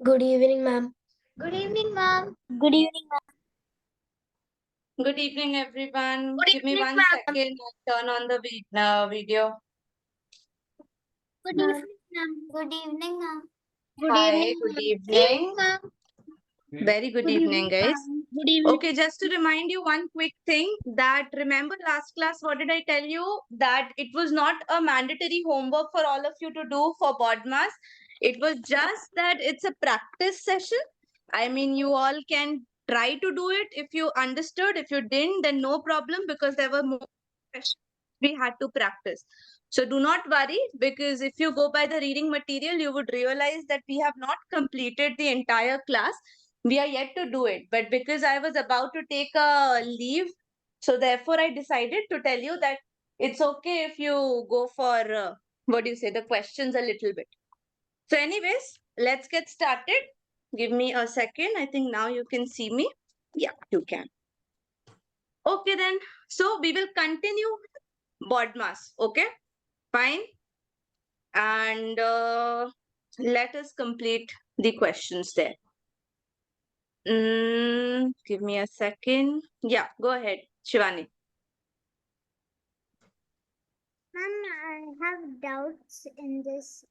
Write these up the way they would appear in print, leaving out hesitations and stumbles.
Good evening, ma'am. Good evening, ma'am. Good evening, ma'am. Good evening, everyone. Good Give me evening, 1 second. I'll turn on the video. Good Ma'am. evening, ma'am. Good evening, ma'am. Good Hi, evening, good ma'am. evening. ma'am. Very good evening, guys. Good evening. Okay, just to remind you one quick thing that remember last class, what did I tell you? That it was not a mandatory homework for all of you to do for BODMAS. It was just that it's a practice session. I mean, you all can try to do it if you understood. If you didn't, then no problem because there were more questions we had to practice. So do not worry because if you go by the reading material, you would realize that we have not completed the entire class. We are yet to do it. But because I was about to take a leave, so therefore I decided to tell you that it's okay if you go for, what do you say, the questions a little bit. So anyways, let's get started. Give me a second. I think now you can see me. Yeah, you can. Okay then. So we will continue BODMAS. Okay, fine. And let us complete the questions there. Give me a second. Yeah, go ahead, Shivani. Ma'am, I have doubts in this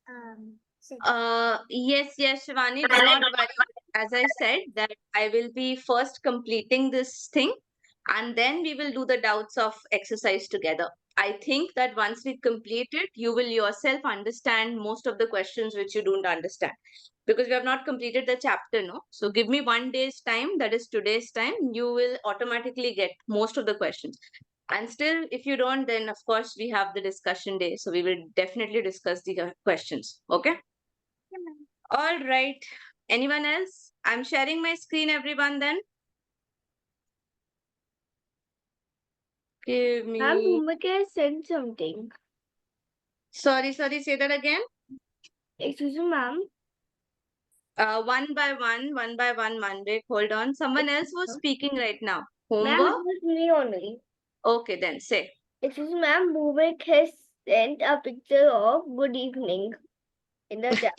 section. Yes, Shivani, do not worry. As I said, that I will be first completing this thing and then we will do the doubts of exercise together. I think that once we complete it, you will yourself understand most of the questions which you don't understand because we have not completed the chapter, no? So give me 1 day's time, that is today's time, you will automatically get most of the questions. And still, if you don't, then of course we have the discussion day. So we will definitely discuss the questions. Okay? All right. Anyone else? I'm sharing my screen, everyone, then. Give me. Ma'am, Bhumika said something. Sorry, say that again. Excuse me, ma'am. One by one, Monday. Hold on. Someone else was speaking right now. Ma'am, it Homework? was me only. Okay, then say. Excuse me, ma'am. Bhumika has sent a picture of good evening in the chat.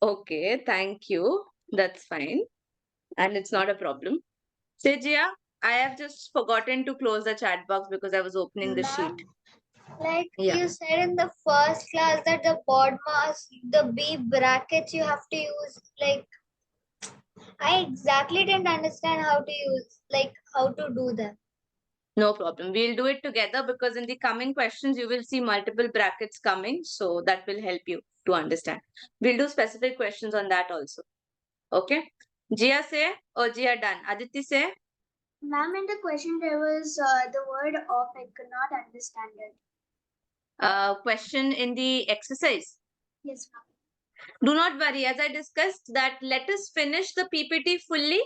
Okay, thank you. That's fine. And it's not a problem. Say, Jia, I have just forgotten to close the chat box because I was opening the sheet. Like Yeah. you said in the first class that the BODMAS, the B brackets you have to use. Like I exactly didn't understand how to use, like how to do that. No problem. We'll do it together because in the coming questions, you will see multiple brackets coming. So that will help you to understand. We'll do specific questions on that also. Okay. Jia say or Jia done. Aditi say. Ma'am, in the question there was the word off. I could not understand it. Question in the exercise. Yes, ma'am. Do not worry. As I discussed that let us finish the PPT fully.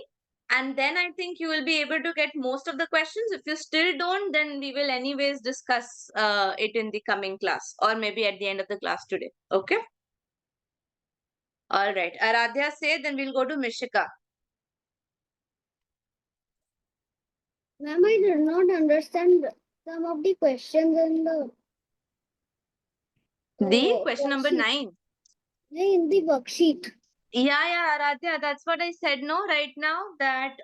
And then I think you will be able to get most of the questions. If you still don't, then we will anyways discuss it in the coming class or maybe at the end of the class today. Okay. All right. Aradhya say, then we'll go to Mishika. Ma'am, I did not understand some of the questions in the The question number worksheet. 9. In the worksheet. Yeah, Aradhya, that's what I said. No, right now that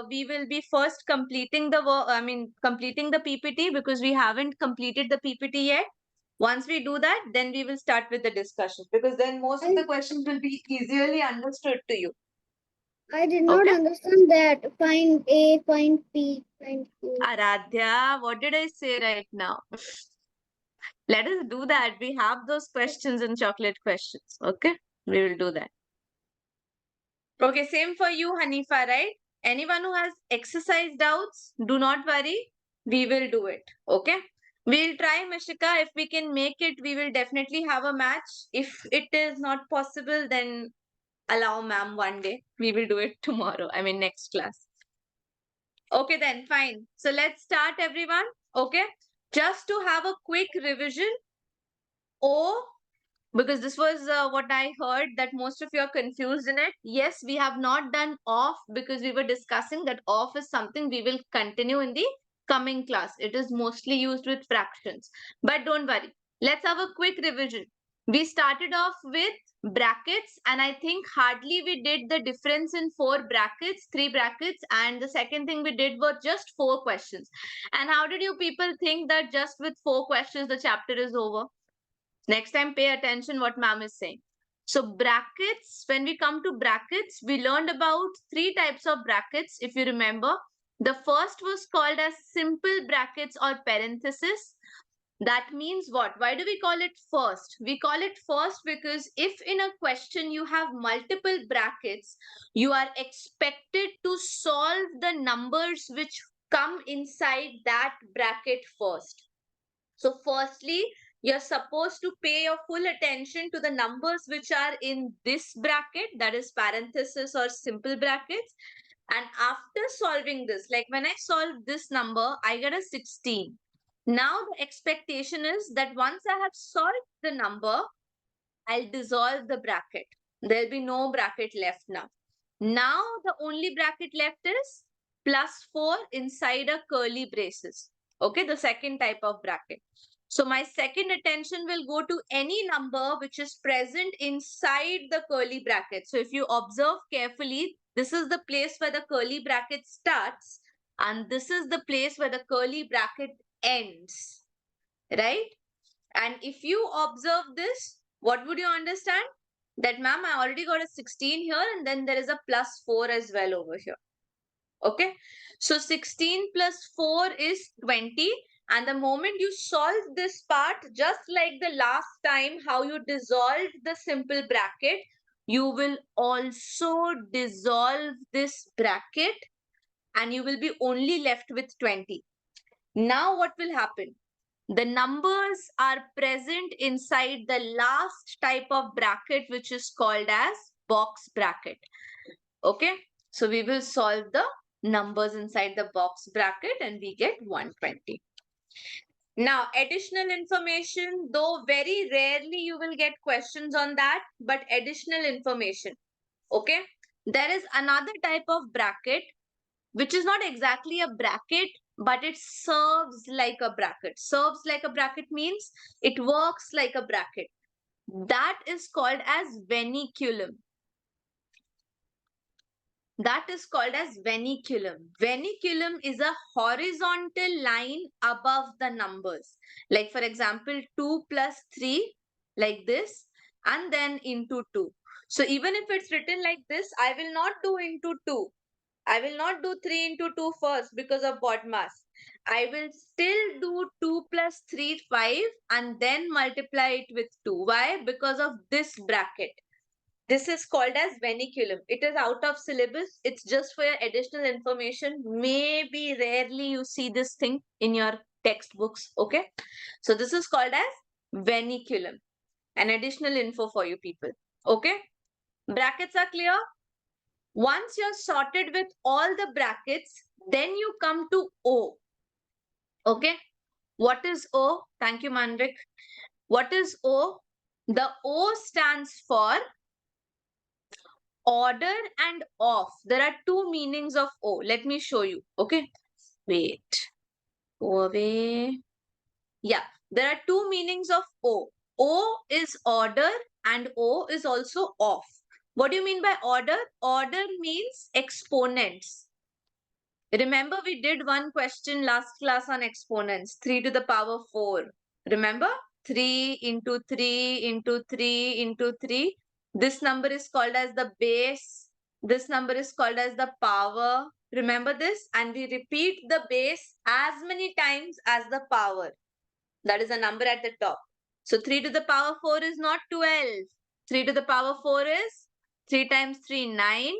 we will be first completing the work. I mean, completing the PPT because we haven't completed the PPT yet. Once we do that, then we will start with the discussion because then most of the questions will be easily understood to you. I did not Okay. understand that. Find A, find P, find Q. Aradhya, what did I say right now? Let us do that. We have those questions and chocolate questions. Okay. We will do that. Okay, same for you, Hanifa, right? Anyone who has exercise doubts, do not worry. We will do it. Okay. We'll try, Mishika. If we can make it, we will definitely have a match. If it is not possible, then allow ma'am one day. We will do it tomorrow. I mean, next class. Okay, then fine. So let's start, everyone. Okay. Just to have a quick revision. O, because this was what I heard that most of you are confused in it. Yes, we have not done off because we were discussing that off is something we will continue in the coming class. It is mostly used with fractions. But don't worry. Let's have a quick revision. We started off with brackets, and I think hardly we did the difference in 4 brackets, 3 brackets, and the second thing we did were just 4 questions. And how did you people think that just with 4 questions the chapter is over? Next time pay attention what ma'am is saying. So brackets, when we come to brackets, we learned about 3 types of brackets, if you remember. The first was called as simple brackets or parenthesis. That means what? Why do we call it first? We call it first because if in a question you have multiple brackets, you are expected to solve the numbers which come inside that bracket first. So firstly, you're supposed to pay your full attention to the numbers which are in this bracket, that is parenthesis or simple brackets. And after solving this, like when I solve this number, I get a 16. Now the expectation is that once I have solved the number, I'll dissolve the bracket. There'll be no bracket left now. Now the only bracket left is +4 inside a curly braces. Okay, the second type of bracket. So my second attention will go to any number which is present inside the curly bracket. So if you observe carefully, this is the place where the curly bracket starts and this is the place where the curly bracket ends, right? And if you observe this, what would you understand? That ma'am, I already got a 16 here and then there is a +4 as well over here. Okay, so 16 plus 4 is 20. And the moment you solve this part, just like the last time how you dissolved the simple bracket, you will also dissolve this bracket and you will be only left with 20. Now what will happen? The numbers are present inside the last type of bracket, which is called as box bracket. Okay, so we will solve the numbers inside the box bracket and we get 120. Now, additional information, though very rarely you will get questions on that, but additional information. Okay, there is another type of bracket which is not exactly a bracket, but it serves like a bracket. Serves like a bracket means it works like a bracket. That is called as vernaculum. That is called as vernaculum. Vernaculum is a horizontal line above the numbers. Like for example, 2 plus 3, like this, and then into 2. So even if it's written like this, I will not do into 2. I will not do 3 into 2 first because of BODMAS. I will still do 2 plus 3, 5 and then multiply it with 2. Why? Because of this bracket. This is called as vernaculum. It is out of syllabus. It's just for your additional information. Maybe rarely you see this thing in your textbooks. Okay. So this is called as vernaculum. An additional info for you people. Okay. Brackets are clear? Once you're sorted with all the brackets, then you come to O. Okay. What is O? Thank you, Manvik. What is O? The O stands for order and off. There are 2 meanings of O. Let me show you. Okay. Wait. Go away. Yeah. There are 2 meanings of O. O is order and O is also off. What do you mean by order? Order means exponents. Remember, we did one question last class on exponents, 3 to the power 4. Remember? 3 into 3 into 3 into 3. This number is called as the base. This number is called as the power. Remember this? And we repeat the base as many times as the power. That is a number at the top. So 3 to the power 4 is not 12. 3 to the power 4 is 3 times 3, 9.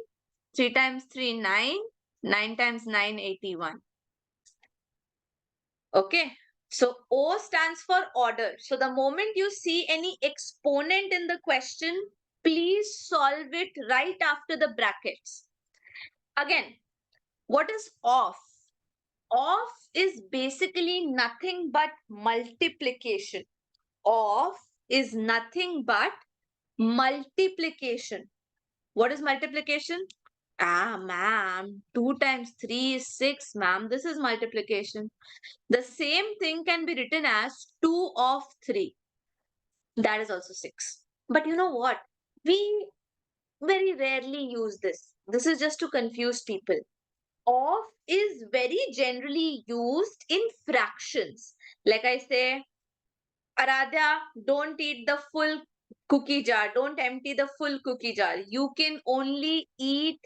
3 times 3, 9. 9 times 9, 81. Okay. So O stands for order. So the moment you see any exponent in the question, please solve it right after the brackets. Again, what is off? Off is basically nothing but multiplication. Off is nothing but multiplication. What is multiplication? Ma'am, 2 times 3 is 6, ma'am. This is multiplication. The same thing can be written as 2 of 3. That is also 6. But you know what? We very rarely use this. This is just to confuse people. Of is very generally used in fractions. Like I say, Aradhya, don't eat the full cookie jar. Don't empty the full cookie jar. You can only eat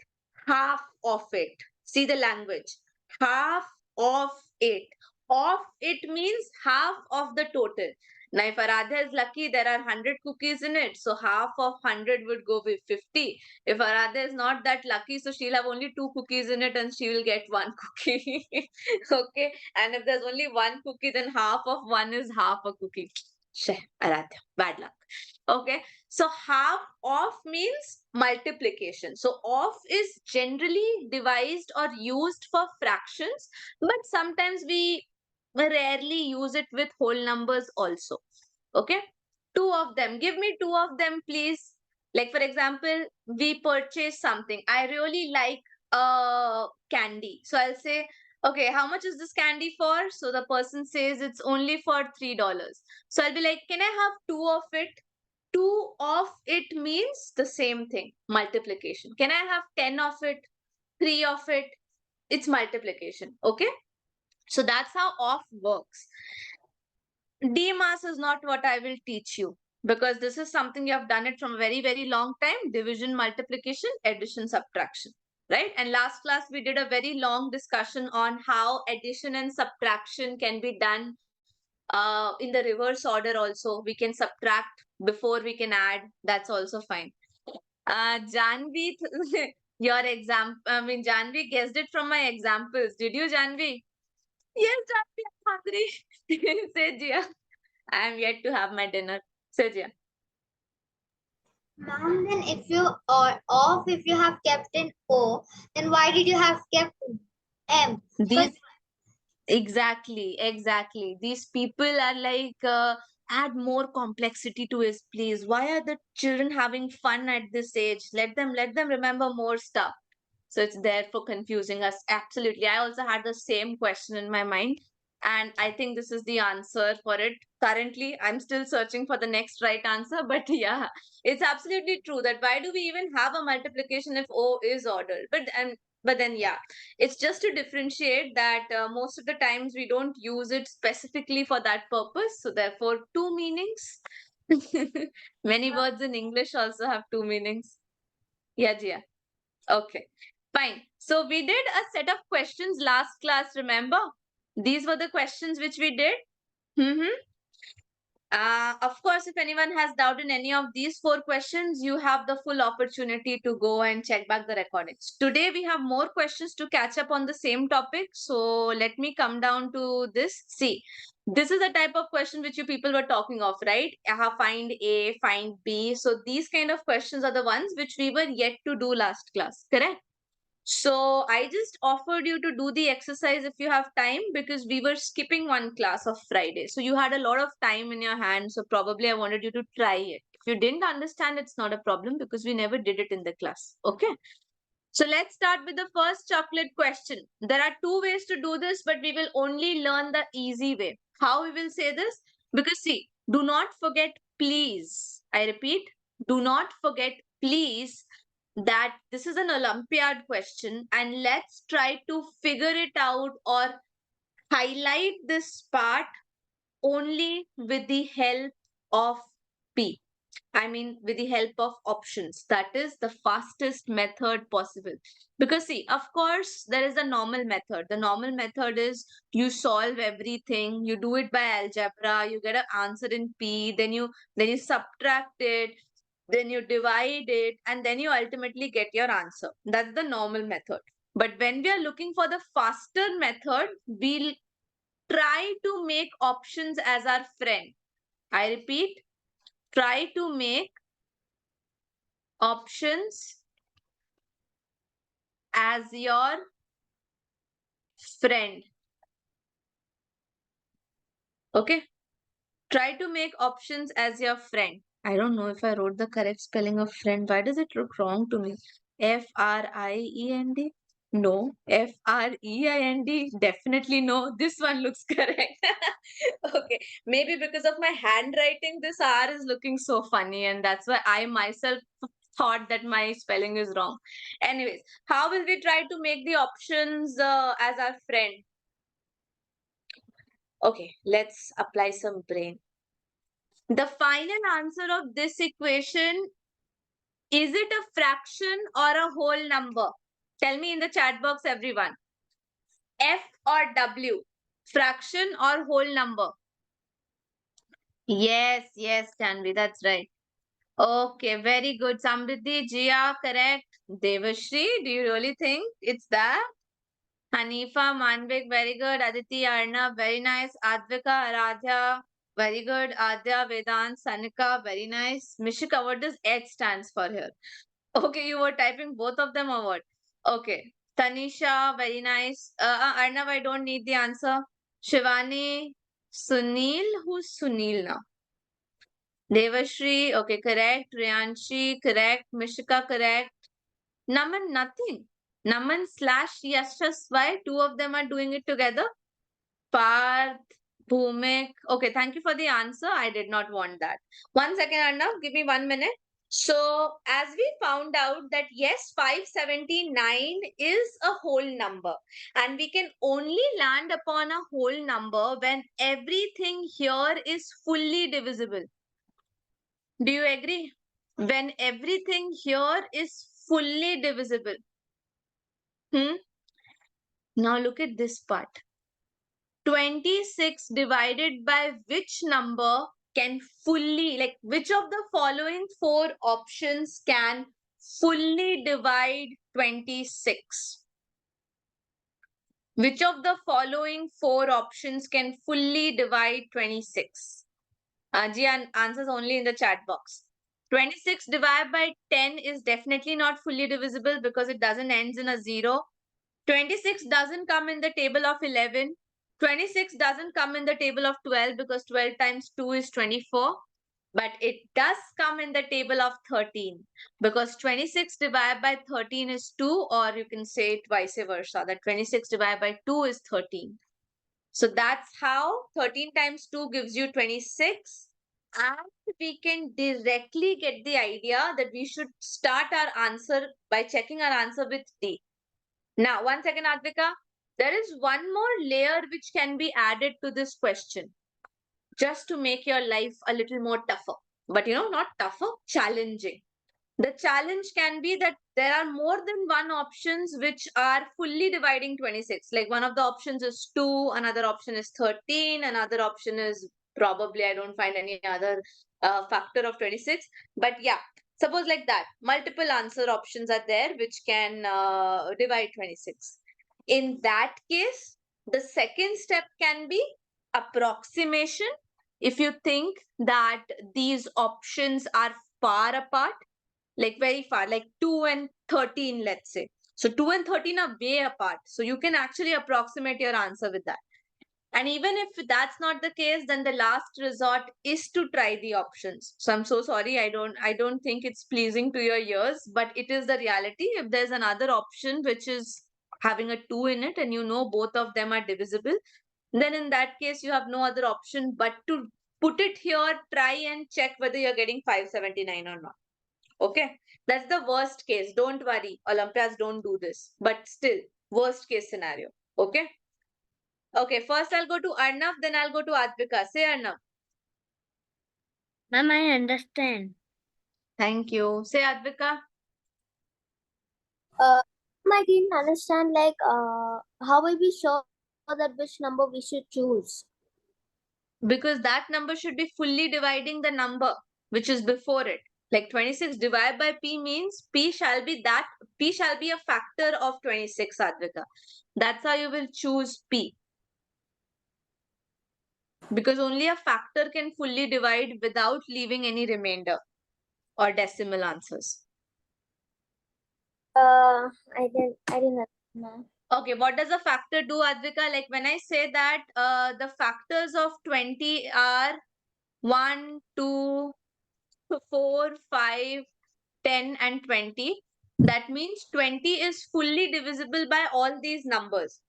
half of it. See the language. Half of it. Of it means half of the total. Now, if Aradhya is lucky, there are 100 cookies in it. So half of 100 would go with 50. If Aradhya is not that lucky, so she'll have only 2 cookies in it and she will get 1 cookie. Okay. And if there's only 1 cookie, then half of one is half a cookie. Sheh, Aradhya, bad luck. Okay, so half of means multiplication. So of is generally devised or used for fractions, but sometimes we rarely use it with whole numbers also. Okay, two of them. Give me two of them, please. Like for example, we purchase something. I really like candy. So I'll say, okay, how much is this candy for? So the person says it's only for $3. So I'll be like, can I have two of it? Two of it means the same thing, multiplication. Can I have 10 of it? Three of it? It's multiplication. Okay. So that's how of works. DMAS is not what I will teach you because this is something you have done it from a very, very long time. Division, multiplication, addition, subtraction. Right. And last class, we did a very long discussion on how addition and subtraction can be done in the reverse order also. We can subtract before we can add. That's also fine. Janvi, your Janvi guessed it from my examples. Did you, Janvi? Yes, Janvi, I'm hungry. Say, Jia. I am yet to have my dinner. Say, Jia. Ma'am, then if you are off, if you have kept in O, then why did you have kept M? These exactly. These people are like add more complexity to his please. Why are the children having fun at this age? Let them remember more stuff. So it's there for confusing us. Absolutely. I also had the same question in my mind. And I think this is the answer for it. Currently, I'm still searching for the next right answer. But yeah, it's absolutely true that why do we even have a multiplication if O is ordered? But then yeah, it's just to differentiate that most of the times we don't use it specifically for that purpose. So therefore, two meanings. Many words in English also have two meanings. Yeah, Jia. Okay, fine. So we did a set of questions last class, remember? These were the questions which we did. Mm-hmm. Of course, if anyone has doubt in any of these 4 questions, you have the full opportunity to go and check back the recordings. Today, we have more questions to catch up on the same topic. So let me come down to this. See, this is the type of question which you people were talking of, right? Find A, find B. So these kind of questions are the ones which we were yet to do last class, correct? So I just offered you to do the exercise if you have time because we were skipping one class of Friday. So you had a lot of time in your hands. So probably I wanted you to try it. If you didn't understand, it's not a problem because we never did it in the class. Okay. So let's start with the first chocolate question. There are 2 ways to do this, but we will only learn the easy way. How we will say this? Because see, do not forget please. I repeat, do not forget please that this is an Olympiad question and let's try to figure it out or highlight this part only with the help of P. I mean, with the help of options. That is the fastest method possible. Because see, of course, there is a normal method. The normal method is you solve everything, you do it by algebra, you get an answer in P, then you subtract it, then you divide it, and then you ultimately get your answer. That's the normal method. But when we are looking for the faster method, we'll try to make options as our friend. I repeat, try to make options as your friend. Okay. Try to make options as your friend. I don't know if I wrote the correct spelling of friend. Why does it look wrong to me? Friend. No. Friend. Definitely no. This one looks correct. Okay. Maybe because of my handwriting, this R is looking so funny, and that's why I myself thought that my spelling is wrong. Anyways, how will we try to make the options as our friend? Okay, let's apply some brain. The final answer of this equation, is it a fraction or a whole number? Tell me in the chat box, everyone. F or W? Fraction or whole number? Yes, Tanvi, that's right. Okay, very good. Samriddhi, Jia, correct. Devashri, do you really think it's that? Hanifa, Manvik, very good. Aditi, Arnab, very nice. Advika, Aradhya, very good. Adya, Vedant, Sanika, very nice. Mishika, what does H stands for here? Okay, you were typing both of them or what? Okay. Tanisha, very nice. Arnav, I don't need the answer. Shivani, Sunil, who's Sunil now? Devashri, okay, correct. Riyanshi, correct. Mishika, correct. Naman, nothing. Naman slash Yashaswai, two of them are doing it together. Parth, Bhumik. Okay, thank you for the answer. I did not want that. 1 second, Arnav, give me 1 minute. So, as we found out that yes, 579 is a whole number, and we can only land upon a whole number when everything here is fully divisible. Do you agree? When everything here is fully divisible. Now look at this part. 26 divided by which number can fully, like which of the following four options can fully divide 26? Which of the following four options can fully divide 26? Ji answers only in the chat box. 26 divided by 10 is definitely not fully divisible because it doesn't end in a 0. 26 doesn't come in the table of 11. 26 doesn't come in the table of 12 because 12 times 2 is 24. But it does come in the table of 13 because 26 divided by 13 is 2, or you can say it vice versa, that 26 divided by 2 is 13. So that's how 13 times 2 gives you 26. And we can directly get the idea that we should start our answer by checking our answer with D. Now, 1 second, Advika. There is one more layer which can be added to this question just to make your life a little more tougher. But not tougher, challenging. The challenge can be that there are more than one options which are fully dividing 26. Like one of the options is 2, another option is 13, another option is probably, I don't find any other factor of 26. But yeah, suppose like that, multiple answer options are there which can divide 26. In that case, the second step can be approximation. If you think that these options are far apart, like very far, like 2 and 13, let's say. So 2 and 13 are way apart. So you can actually approximate your answer with that. And even if that's not the case, then the last resort is to try the options. So I'm so sorry. I don't think it's pleasing to your ears, but it is the reality. If there's another option which is having a 2 in it and both of them are divisible, then in that case you have no other option but to put it here, try and check whether you're getting 579 or not. Okay, that's the worst case. Don't worry, Olympiads don't do this, but still, worst case scenario. Okay. Okay, first I'll go to Arnav, then I'll go to Advika. Say Arnav. Ma'am, I understand. Thank you. Say Advika. I didn't understand, like, how will we show that which number we should choose? Because that number should be fully dividing the number which is before it. Like 26 divided by P means P shall be a factor of 26, Advika. That's how you will choose P. Because only a factor can fully divide without leaving any remainder or decimal answers. I didn't understand. Okay, what does a factor do, Advika? Like when I say that the factors of 20 are 1, 2, 4, 5, 10 and 20. That means 20 is fully divisible by all these numbers.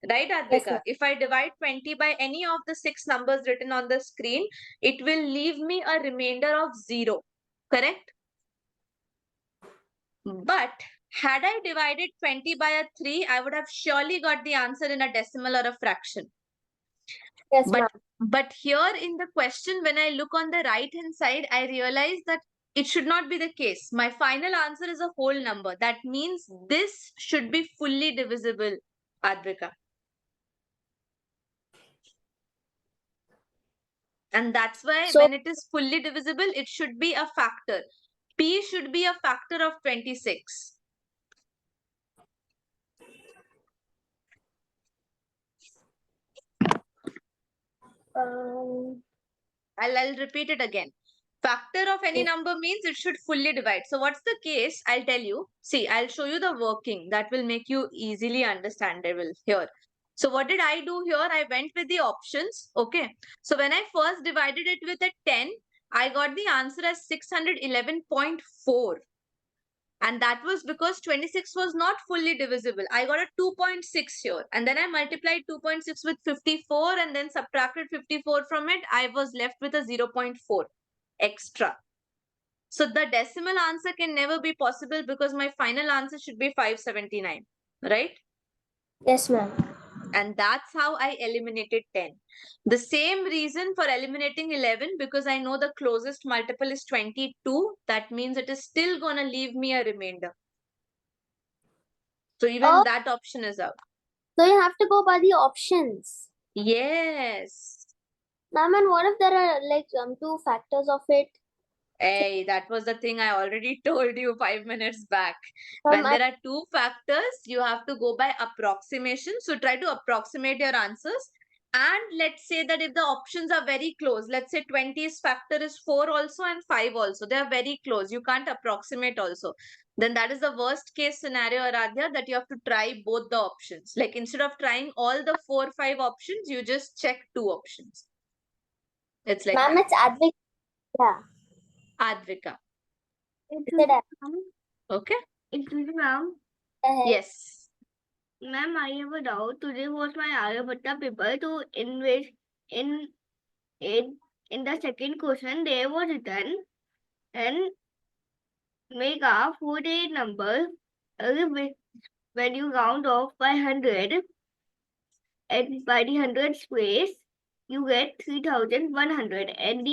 Right, Advika? ma'am. If I divide 20 by any of the 6 numbers written on the screen, it will leave me a remainder of 0. Correct? But had I divided 20 by a 3, I would have surely got the answer in a decimal or a fraction. Yes, ma'am. But here in the question, when I look on the right hand side, I realize that it should not be the case. My final answer is a whole number. That means this should be fully divisible, Advika. And that's why So- when it is fully divisible, it should be a factor. P should be a factor of 26. I'll repeat it again. Factor of any number means it should fully divide. So what's the case? I'll tell you. See, I'll show you the working. That will make you easily understandable here. So what did I do here? I went with the options. Okay. So when I first divided it with a 10, I got the answer as 611.4. And that was because 26 was not fully divisible. I got a 2.6 here. And then I multiplied 2.6 with 54 and then subtracted 54 from it. I was left with a 0.4 extra. So the decimal answer can never be possible because my final answer should be 579. Right? Yes, ma'am. And that's how I eliminated 10. The same reason for eliminating 11, because I know the closest multiple is 22. That means it is still going to leave me a remainder. So even Oh. that option is out. So you have to go by the options. Yes. Ma'am, and what if there are like two factors of it? Hey, that was the thing I already told you 5 minutes back. Ma'am, When there are two factors, you have to go by approximation. So try to approximate your answers. And let's say that if the options are very close, let's say 20's factor is 4 also and 5 also. They are very close. You can't approximate also. Then that is the worst case scenario, Aradhya, that you have to try both the options. Like instead of trying all the 4, 5 options, you just check 2 options. It's like ma'am, that. it's Advik. Yeah. Advika. Okay. Excuse me, ma'am. Yes. Ma'am, I have a doubt. Today was my Aryabhatta paper to invest in the second question. There was written and make a 48 number when you round off by 100 and by the 100th place you get 3100 and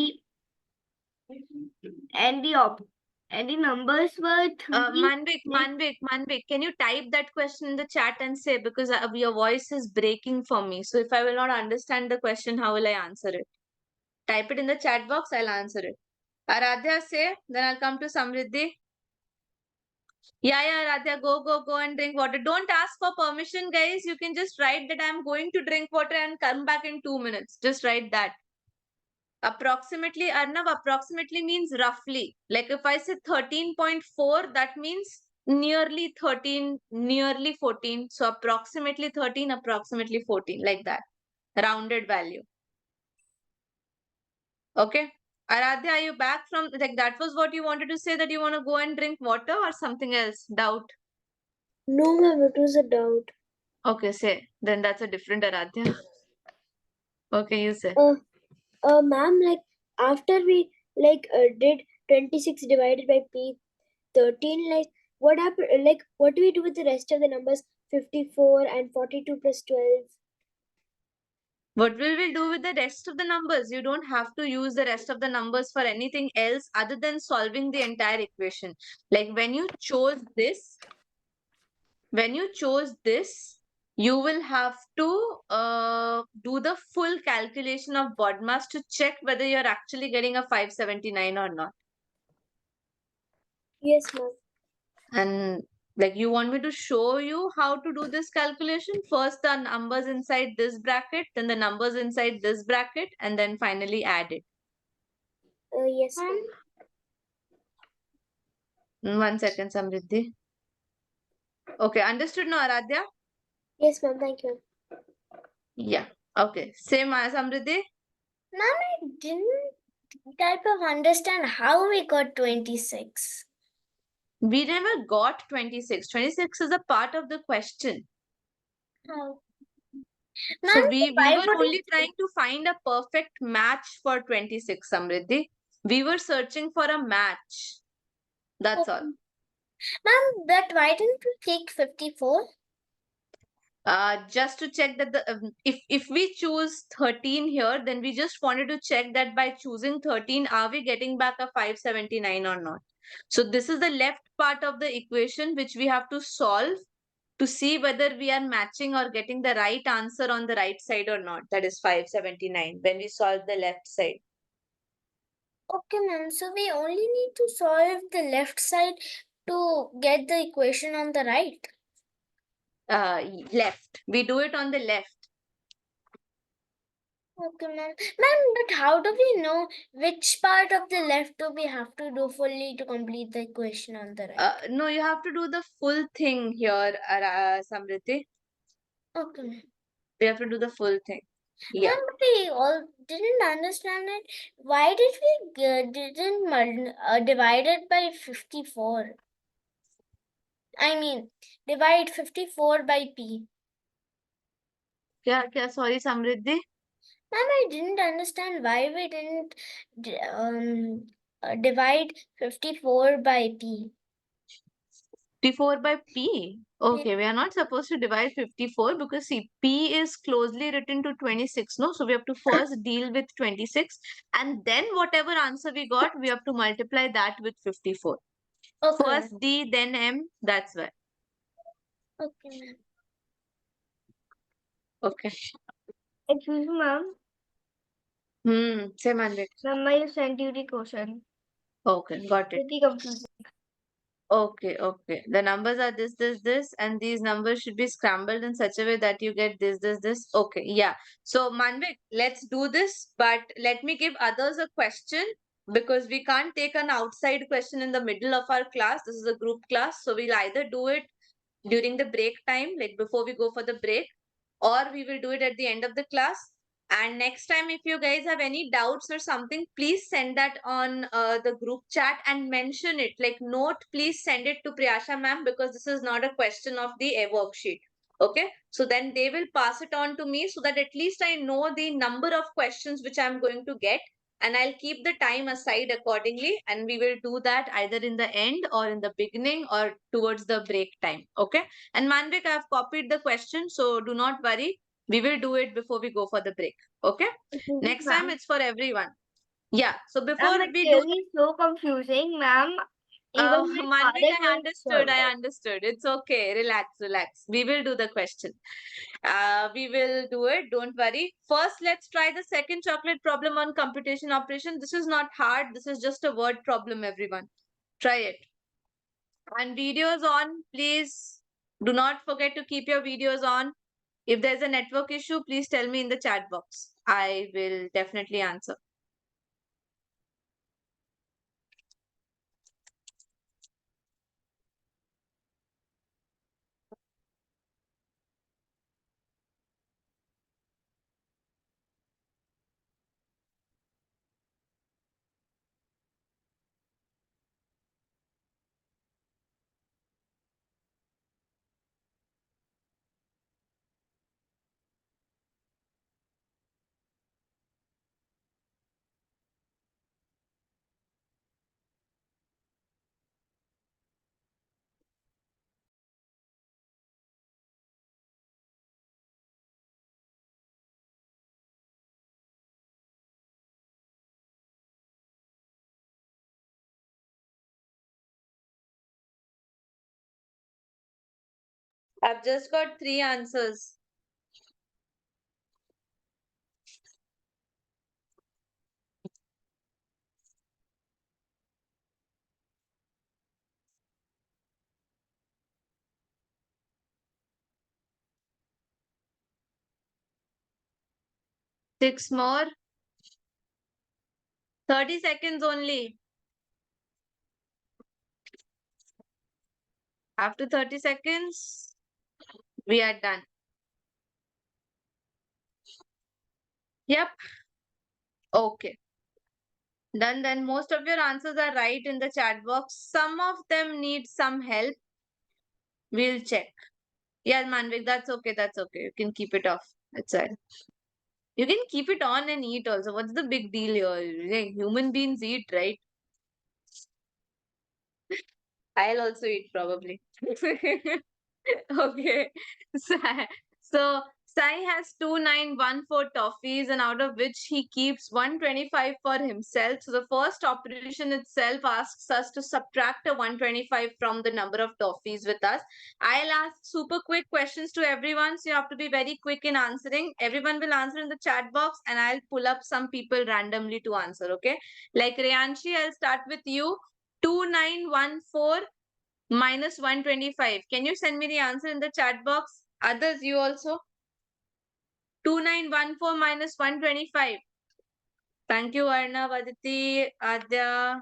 the numbers were 3. Manvik, can you type that question in the chat and say, because your voice is breaking for me. So if I will not understand the question, how will I answer it? Type it in the chat box, I'll answer it. Aradhya, say, then I'll come to Samriddhi. Yeah, Aradhya, go and drink water. Don't ask for permission, guys. You can just write that I'm going to drink water and come back in 2 minutes. Just write that. Approximately, Arnav, approximately means roughly. Like if I say 13.4, that means nearly 13, nearly 14. So approximately 13, approximately 14, like that. Rounded value. Okay. Aradhya, are you back from, like that was what you wanted to say, that you want to go and drink water or something else? Doubt? No, ma'am, it was a doubt. Okay, say. Then that's a different Aradhya. Okay, you say. Ma'am, like after we did 26 divided by P13, like what happened? Like what do we do with the rest of the numbers? 54 and 42 plus 12. What will we do with the rest of the numbers? You don't have to use the rest of the numbers for anything else other than solving the entire equation. Like when you chose this, you will have to do the full calculation of BODMAS to check whether you're actually getting a 579 or not. Yes, ma'am. And like you want me to show you how to do this calculation? First the numbers inside this bracket, then the numbers inside this bracket, and then finally add it. Yes, ma'am. 1 second, Samriddhi. Okay, understood now, Aradhya? Yes, ma'am. Thank you. Yeah. Okay. Same, Samriddhi? Ma'am, I didn't type of understand how we got 26. We never got 26. 26 is a part of the question. Oh. So Ma'am, we why were would only trying to find a perfect match for 26, Samriddhi. We were searching for a match. That's all. Ma'am, but why didn't you take 54? Just to check that if we choose 13 here, then we just wanted to check that by choosing 13, are we getting back a 579 or not? So this is the left part of the equation which we have to solve to see whether we are matching or getting the right answer on the right side or not. That is 579 when we solve the left side. Okay, ma'am. So we only need to solve the left side to get the equation on the right. Left. We do it on the left. Okay, ma'am. Ma'am, but how do we know which part of the left do we have to do fully to complete the equation on the right? No, you have to do the full thing here, Samriti. Okay, ma'am. We have to do the full thing. Yeah. Ma'am, but we all didn't understand it. Why did we didn't divide it by 54? I mean, divide 54 by p. क्या sorry Samriddhi? Ma'am, I didn't understand why we didn't divide 54 by p. 54 by p. Okay, we are not supposed to divide 54 because see, p is closely written to 26, no? So we have to first deal with 26 and then whatever answer we got, we have to multiply that with 54. Okay. First D, then M, that's why. Okay, ma'am. Okay. Excuse me, ma'am. Say Manvik. Ma'am, I sent you the question. Okay, got it. Pretty confusing. Okay. The numbers are this, and these numbers should be scrambled in such a way that you get this. Okay, yeah. So, Manvik, let's do this, but let me give others a question because we can't take an outside question in the middle of our class. This is a group class, so we'll either do it during the break time, like before we go for the break, or we will do it at the end of the class. And next time, if you guys have any doubts or something, please send that on the group chat and mention it. Like note, please send it to Priyasha ma'am because this is not a question of the worksheet. Okay, so then they will pass it on to me so that at least I know the number of questions which I'm going to get, and I'll keep the time aside accordingly, and we will do that either in the end or in the beginning or towards the break time. Okay, and Manvik, I have copied the question, so do not worry. We will do it before we go for the break. Okay. Next time it's for everyone. Yeah. So before Ma'am, it's we do, really so confusing, ma'am. Even my Manvik, father I can't solve it. understood. It's okay. Relax. We will do the question. We will do it. Don't worry. First, let's try the second chocolate problem on computation operation. This is not hard. This is just a word problem, everyone. Try it. And videos on, please. Do not forget to keep your videos on. If there's a network issue, please tell me in the chat box. I will definitely answer. I've just got 3 answers. Six more. 30 seconds only. After 30 seconds, we are done. Yep. Okay. Done. Then most of your answers are right in the chat box. Some of them need some help. We'll check. Yeah, Manvik, that's okay. That's okay. You can keep it off. That's all. You can keep it on and eat also. What's the big deal here? Like, human beings eat, right? I'll also eat probably. Okay. Sai- So Sai has 2914 toffees, and out of which he keeps 125 for himself. So the first operation itself asks us to subtract a 125 from the number of toffees with us. I'll ask super quick questions to everyone, so you have to be very quick in answering. Everyone will answer in the chat box, and I'll pull up some people randomly to answer. Okay. Like Rianshi, I'll start with you. 2914 minus 125. Can you send me the answer in the chat box? Others, you also. 2914 minus 125. Thank you, Arnav, Aditi, Adya.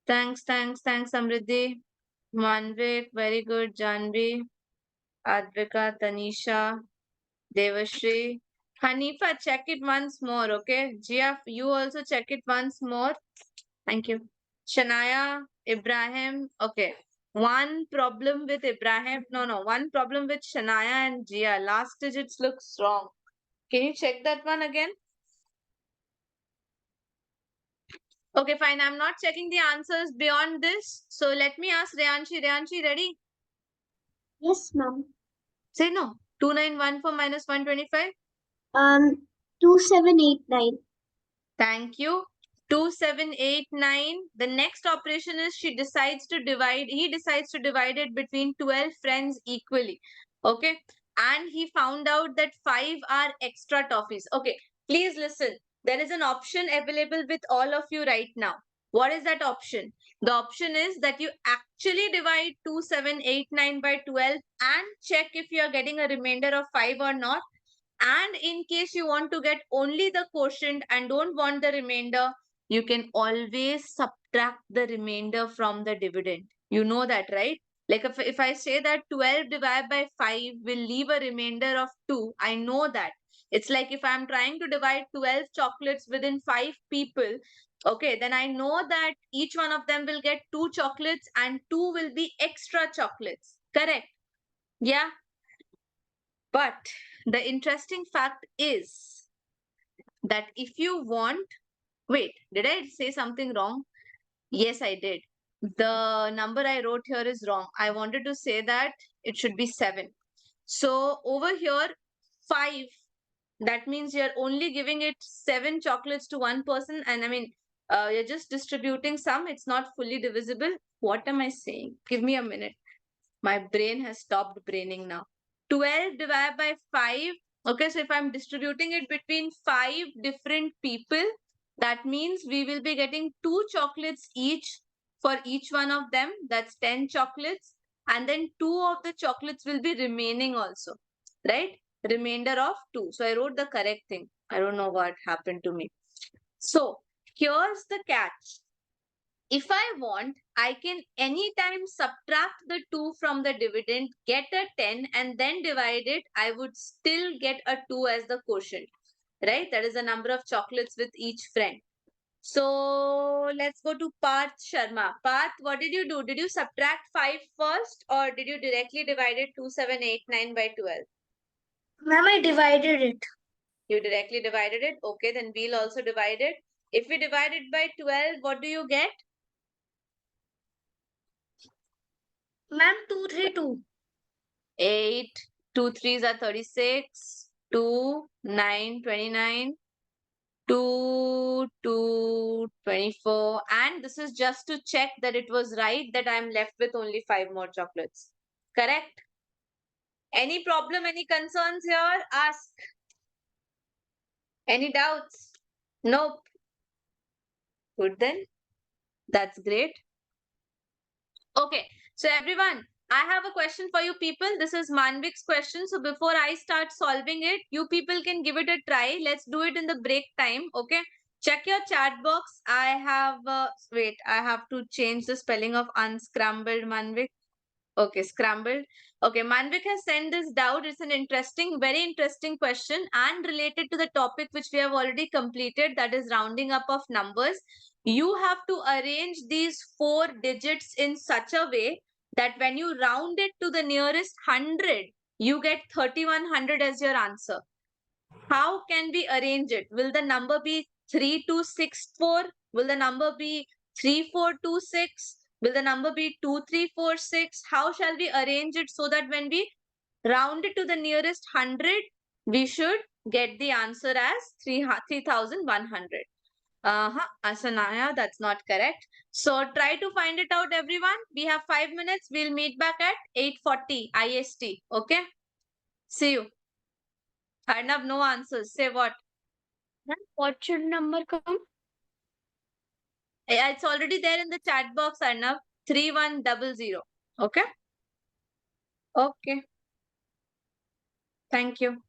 Thanks, Samriddhi. Manvik, very good. Janvi, Advika, Tanisha, Devashri. Hanifa, check it once more, okay? Gia, you also check it once more. Thank you. Shania, Ibrahim. Okay. One problem with Ibrahim. No. One problem with Shania and Gia. Last digits looks wrong. Can you check that one again? Okay, fine. I'm not checking the answers beyond this. So let me ask Reanshi. Reanshi, ready? Yes, ma'am. Say no. 2914 minus 125. 2789. Thank you. 2789. The next operation is he decides to divide it between 12 friends equally. Okay. And he found out that 5 are extra toffees. Okay. Please listen. There is an option available with all of you right now. What is that option? The option is that you actually divide 2789 by 12 and check if you are getting a remainder of 5 or not. And in case you want to get only the quotient and don't want the remainder, you can always subtract the remainder from the dividend. You know that, right? Like if I say that 12 divided by 5 will leave a remainder of 2, I know that. It's like if I'm trying to divide 12 chocolates within 5 people, okay, then I know that each one of them will get 2 chocolates and 2 will be extra chocolates. Correct? Yeah. But the interesting fact is that if you want, wait, did I say something wrong? Yes, I did. The number I wrote here is wrong. I wanted to say that it should be 7. So over here, 5, that means you're only giving it 7 chocolates to one person. And I mean, you're just distributing some. It's not fully divisible. What am I saying? Give me a minute. My brain has stopped braining now. 12 divided by 5. Okay, so if I'm distributing it between 5 different people, that means we will be getting 2 chocolates each for each one of them. That's 10 chocolates. And then 2 of the chocolates will be remaining also, right? Remainder of 2. So I wrote the correct thing. I don't know what happened to me. So here's the catch. If I want, I can anytime subtract the 2 from the dividend, get a 10 and then divide it. I would still get a 2 as the quotient, right? That is the number of chocolates with each friend. So let's go to Parth Sharma. Parth, what did you do? Did you subtract 5 first or did you directly divide it 2789 by 12? Ma'am, I divided it. You directly divided it. Okay, then we'll also divide it. If we divide it by 12, what do you get? Ma'am, 232. 8, 2 3s are 36, 2, 9, 29, 2, 2, 24. And this is just to check that it was right that I'm left with only 5 more chocolates. Correct? Any problem, any concerns here? Ask. Any doubts? Nope. Good then. That's great. Okay. So everyone, I have a question for you people. This is Manvik's question. So before I start solving it, you people can give it a try. Let's do it in the break time. Okay. Check your chat box. I have, wait, I have to change the spelling of unscrambled Manvik. Okay, scrambled. Okay, Manvik has sent this doubt. It's an interesting, very interesting question and related to the topic which we have already completed, that is rounding up of numbers. you have to arrange these 4 digits in such a way that when you round it to the nearest 100, you get 3100 as your answer. How can we arrange it? Will the number be 3264? Will the number be 3426? Will the number be 2346? How shall we arrange it so that when we round it to the nearest 100, we should get the answer as 3100? Asanaya, that's not correct. So try to find it out, everyone. We have 5 minutes. We'll meet back at 8:40 IST. Okay? See you. Arnav, no answers. Say what? What should number come? Yeah, it's already there in the chat box, Arnav. 3100. Okay? Okay. Thank you.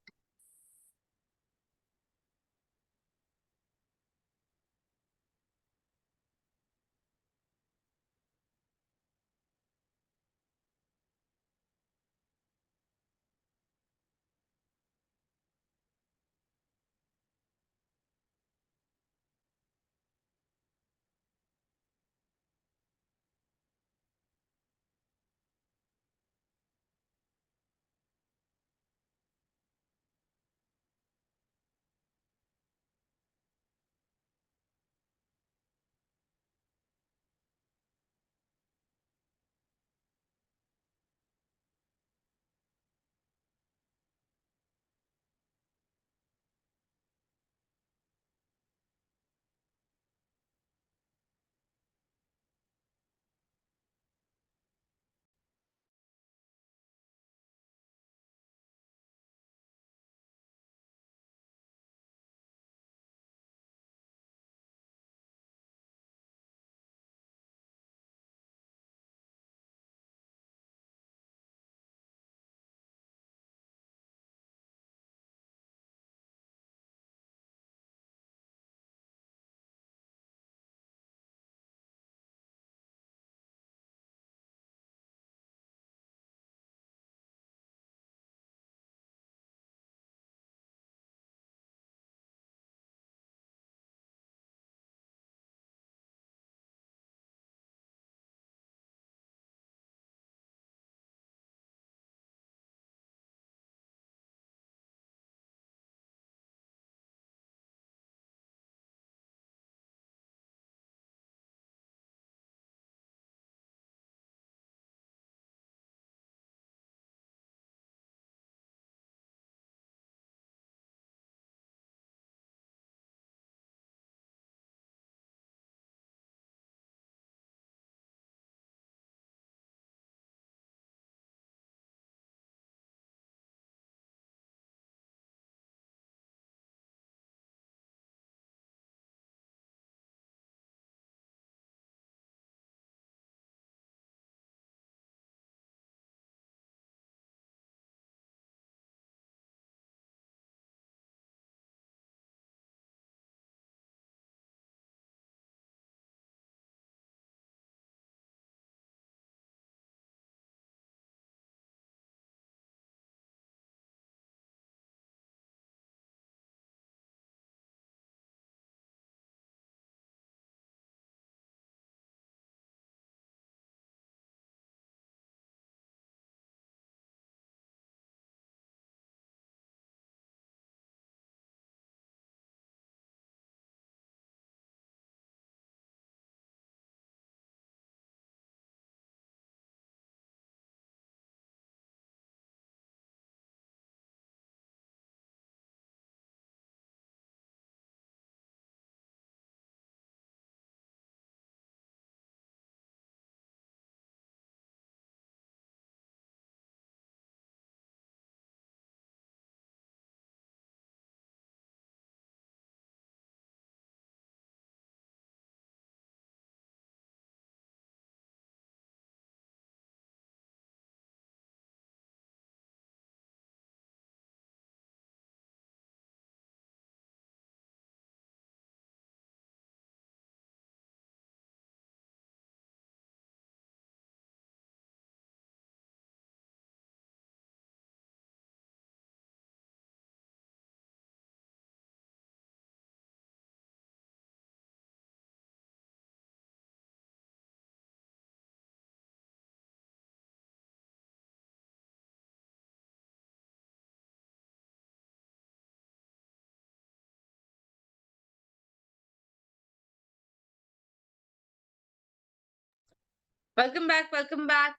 Welcome back. Welcome back.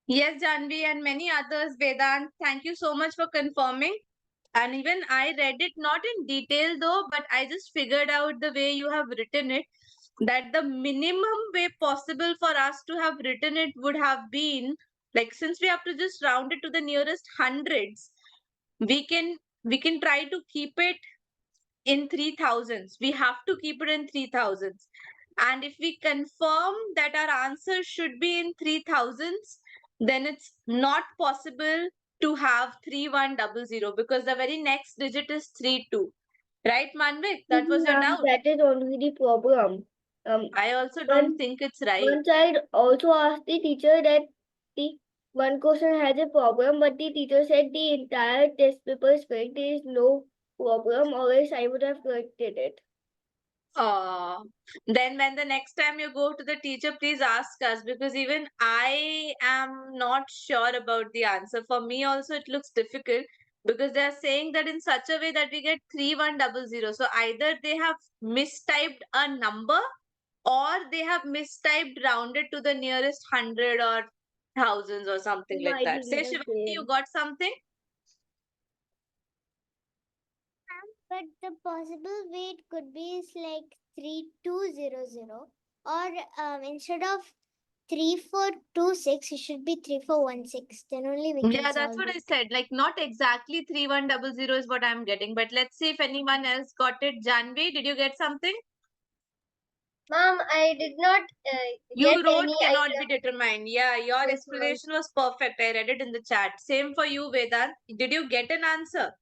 Yes, Janvi and many others, Vedant. Thank you so much for confirming. And even I read it not in detail though, but I just figured out the way you have written it, that the minimum way possible for us to have written it would have been like, since we have to just round it to the nearest hundreds, we can try to keep it in 3000s. We have to keep it in 3000s. And if we confirm that our answer should be in 3000s, then it's not possible to have 3100 because the very next digit is 32. Right, Manvik? That was your Ma'am, doubt. that is only the problem. I also One- don't think it's right. Once I also asked the teacher that the one question has a problem, but the teacher said the entire test paper is correct. There is no problem, or else I would have corrected it. Then when the next time you go to the teacher, please ask us, because even I am not sure about the answer. For me also it looks difficult because they are saying that in such a way that we get 3100. So either they have mistyped a number or they have mistyped rounded to the nearest hundred or thousands or something like Might that. be Say the Shivangi, you same. got something? But the possible way it could be is like 3200, or instead of 3426, it should be 3416. Then only we can Yeah, that's solve what I it. said. Like, not exactly 3100 is what I'm getting, but let's see if anyone else got it. Janvi, did you get something? Ma'am, I did not You get wrote any cannot idea. be determined. Yeah, your Yes, ma'am. explanation was perfect. I read it in the chat. Same for you, Vedant. Did you get an answer?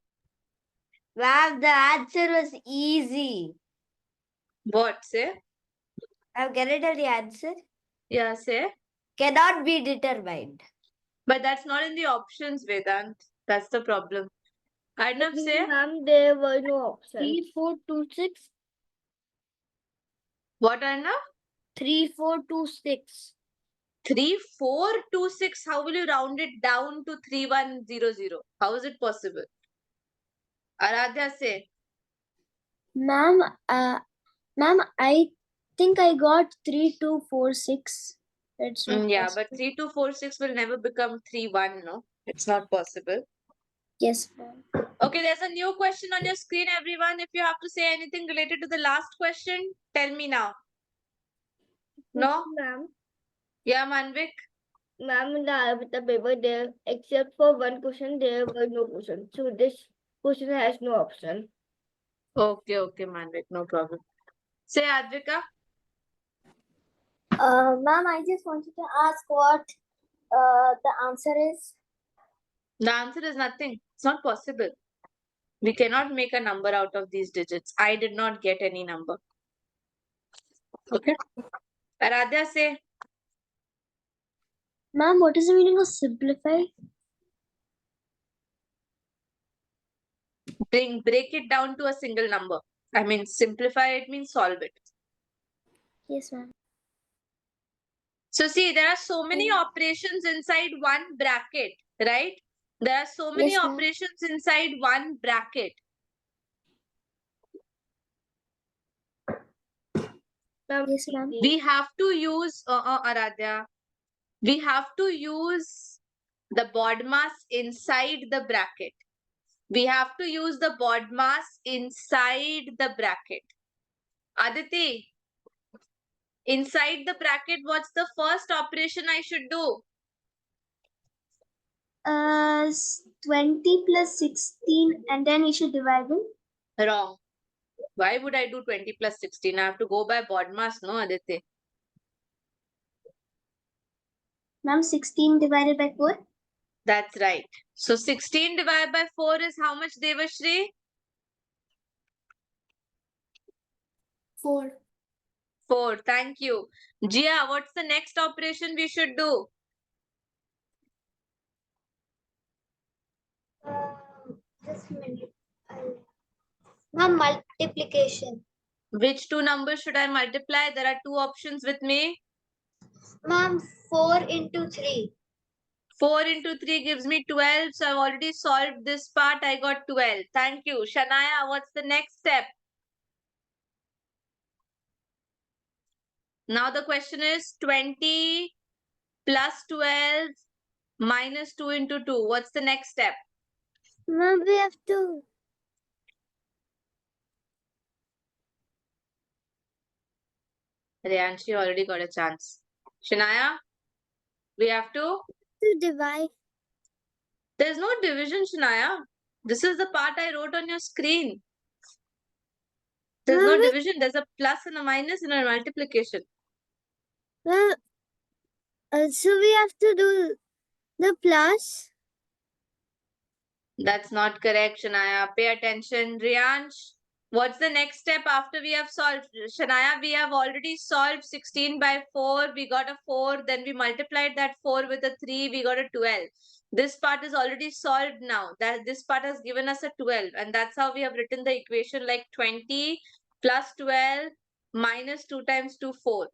Wow, the answer was easy. What, say? I've get it the answer. Yeah, say. Cannot be determined. But that's not in the options, Vedant. That's the problem. Arnav, say. Ma'am, there were no options. 3426. What, Arnav? 3426. 3426. How will you round it down to 3100? How is it possible? Aradhya, say. Ma'am, I think I got 3246. That's not Yeah, possible. but 3246 will never become 31, no? It's not possible. Yes, ma'am. Okay, there's a new question on your screen, everyone. If you have to say anything related to the last question, tell me now. No? Ma'am, Yeah, Manvik? ma'am, in the Arabita paper, there, except for one question, there were no questions. So this question has no option. Okay, okay, Manvik, no problem. Say, Advika. Ma'am, I just wanted to ask what the answer is. The answer is nothing. It's not possible. We cannot make a number out of these digits. I did not get any number. Okay. Aradhya, say. Ma'am, what is the meaning of simplify? Break it down to a single number. I mean, simplify it means solve it. Yes, ma'am. So see, there are so many Mm. operations inside one bracket, right? There are so many Yes, ma'am. operations inside one bracket. Yes, ma'am. We have to use, Aradhya, we have to use the BODMAS inside the bracket. We have to use the BODMAS inside the bracket. Aditi, inside the bracket, what's the first operation I should do? 20 plus 16, and then we should divide them. Wrong. Why would I do 20 plus 16? I have to go by BODMAS, no, Aditi? Ma'am, 16 divided by 4. That's right. So 16 divided by 4 is how much, Devashri? 4. 4. Thank you. Jia, what's the next operation we should do? Just a minute. Ma'am, multiplication. Which two numbers should I multiply? There are two options with me. Ma'am, 4 into 3. 4 into 3 gives me 12. So I've already solved this part. I got 12. Thank you. Shanaya, what's the next step? Now the question is 20 plus 12 minus 2 into 2. What's the next step? Ma'am, we have to Rianshi already got a chance. Shanaya, we have to. divide. There's no division, Shanaya. This is the part I wrote on your screen. There's no Ma'am, division. There's a plus and a minus and a multiplication. Well, so we have to do the plus. That's not correct, Shanaya. Pay attention. Riansh, what's the next step after we have solved? Shanaya, we have already solved 16 by 4. We got a 4. Then we multiplied that 4 with a 3. We got a 12. This part is already solved now. This part has given us a 12. And that's how we have written the equation like 20 plus 12 minus 2 times 2, 4.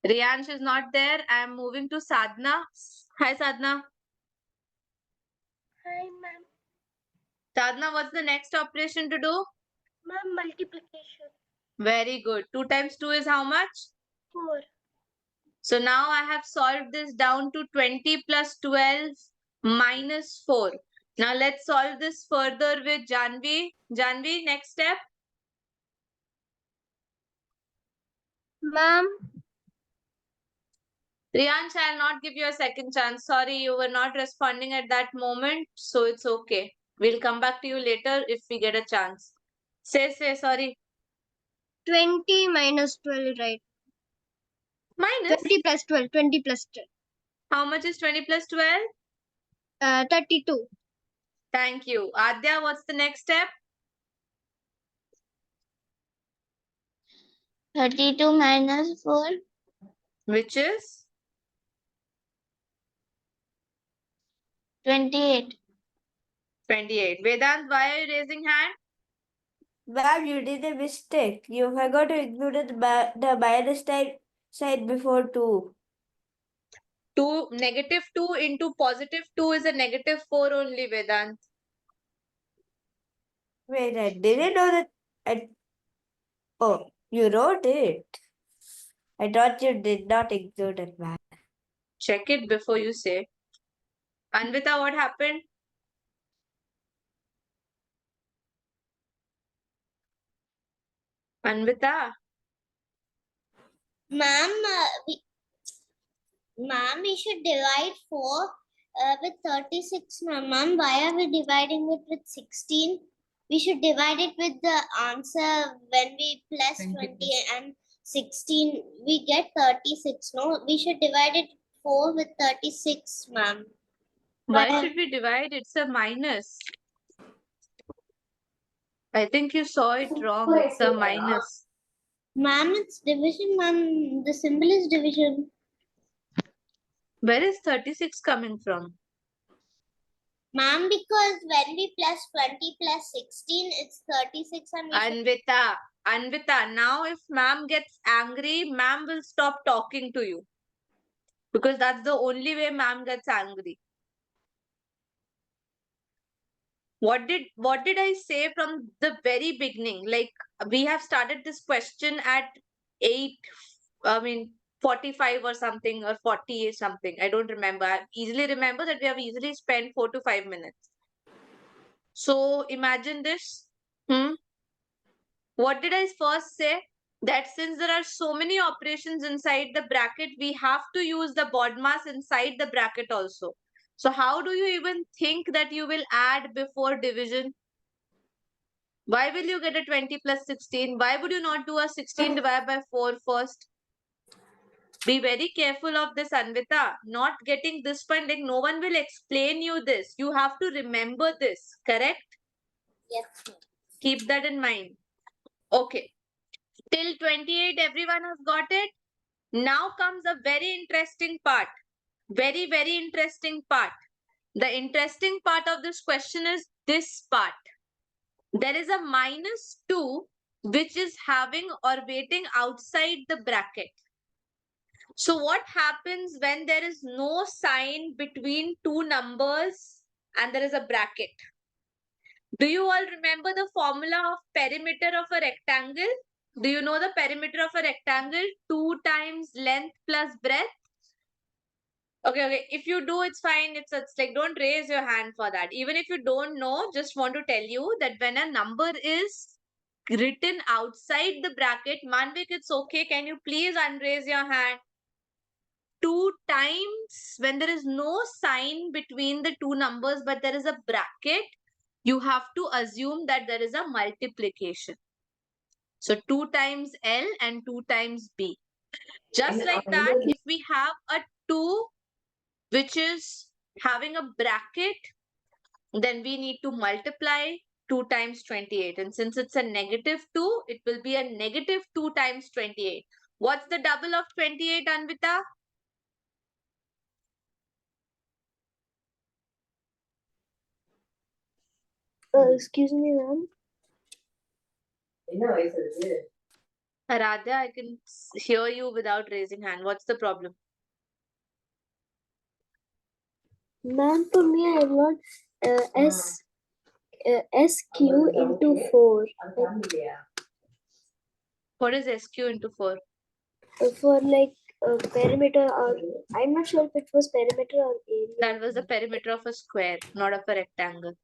Riansh is not there. I am moving to Sadhna. Hi, Sadhna. Hi, ma'am. Sadhna, what's the next operation to do? Ma'am, multiplication. Very good. 2 times 2 is how much? 4. So now I have solved this down to 20 plus 12 minus 4. Now let's solve this further with Janvi. Janvi, next step. Ma'am, Riyansh, I'll not give you a second chance. Sorry, you were not responding at that moment. So it's okay. We'll come back to you later if we get a chance. Say, sorry. 20 minus 12, right? Minus. 20 plus 12. 20 plus 12. How much is 20 plus 12? 32. Thank you. Adya, what's the next step? 32 minus 4. Which is? 28. 28. Vedant, why are you raising hand? Ma'am, you did a mistake. You forgot to include the minus side before 2. 2, negative 2 into positive 2 is a negative 4 only, Vedant. Wait, I didn't know that. Oh, you wrote it. I thought you did not include it, ma'am. Check it before you say. Anvita, what happened? Anvita, Ma'am, we should divide 4 with 36. Ma'am, why are we dividing it with 16? We should divide it with the answer when we plus 20 and 16. We get 36. No, we should divide it 4 with 36, ma'am. why should we divide? It's a minus. I think you saw it wrong. It's a minus. Ma'am, it's division, ma'am. The symbol is division. Where is 36 coming from? Ma'am, because when we plus 20 plus 16, it's 36 and we should Anvita, now if ma'am gets angry, ma'am will stop talking to you. Because that's the only way ma'am gets angry. What did I say from the very beginning? Like we have started this question at 45 or something, or 40 or something. I don't remember. I easily remember that we have easily spent 4 to 5 minutes. So imagine this. What did I first say? That since there are so many operations inside the bracket, we have to use the BODMAS inside the bracket also. So how do you even think that you will add before division? Why will you get a 20 plus 16? Why would you not do a 16 divided by 4 first? Be very careful of this, Anvita. Not getting this point, like no one will explain you this. You have to remember this, correct? Yes. Keep that in mind. Okay. Till 28, everyone has got it. Now comes a very interesting part. Very, very interesting part. The interesting part of this question is this part. There is a -2 which is having or waiting outside the bracket. So what happens when there is no sign between two numbers and there is a bracket? Do you all remember the formula of perimeter of a rectangle? Do you know the perimeter of a rectangle? 2 times length plus breadth. Okay. If you do, it's fine. It's like, don't raise your hand for that. Even if you don't know, just want to tell you that when a number is written outside the bracket, Manvik, it's okay. Can you please unraise your hand? 2 times when there is no sign between the two numbers, but there is a bracket, you have to assume that there is a multiplication. So 2 times L and 2 times B. Just like that, if we have a 2 which is having a bracket, then we need to multiply 2 times 28. And since it's a -2, it will be a -2 times 28. What's the double of 28, Anvita? Excuse me, ma'am. Aradhya, I can hear you without raising hand. What's the problem? Ma'am, for me, I want SQ into 4. What is SQ into 4? For like perimeter, or I'm not sure if it was perimeter or area. That was the perimeter of a square, not of a rectangle.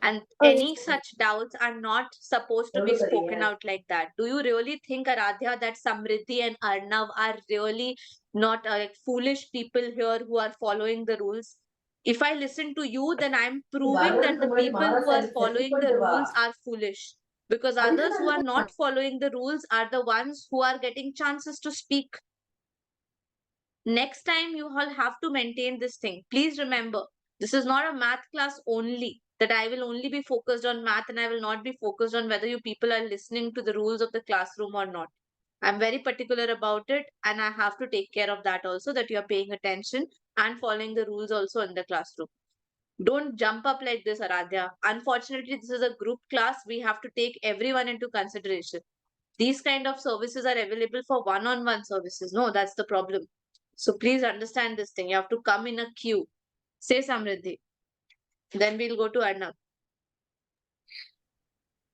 And Oh, any yes. such doubts are not supposed to be spoken out like that. Do you really think, Aradhya, that Samriddhi and Arnav are really not like foolish people here who are following the rules? If I listen to you, then I'm proving that the people who are following the rules are foolish. Because others who are not following the rules are the ones who are getting chances to speak. Next time, you all have to maintain this thing. Please remember, this is not a math class only, that I will only be focused on math and I will not be focused on whether you people are listening to the rules of the classroom or not. I'm very particular about it and I have to take care of that also, that you are paying attention and following the rules also in the classroom. Don't jump up like this, Aradhya. Unfortunately, this is a group class. We have to take everyone into consideration. These kind of services are available for one-on-one services. No, that's the problem. So please understand this thing. You have to come in a queue. Say Samriddhi. Then we'll go to Arnav.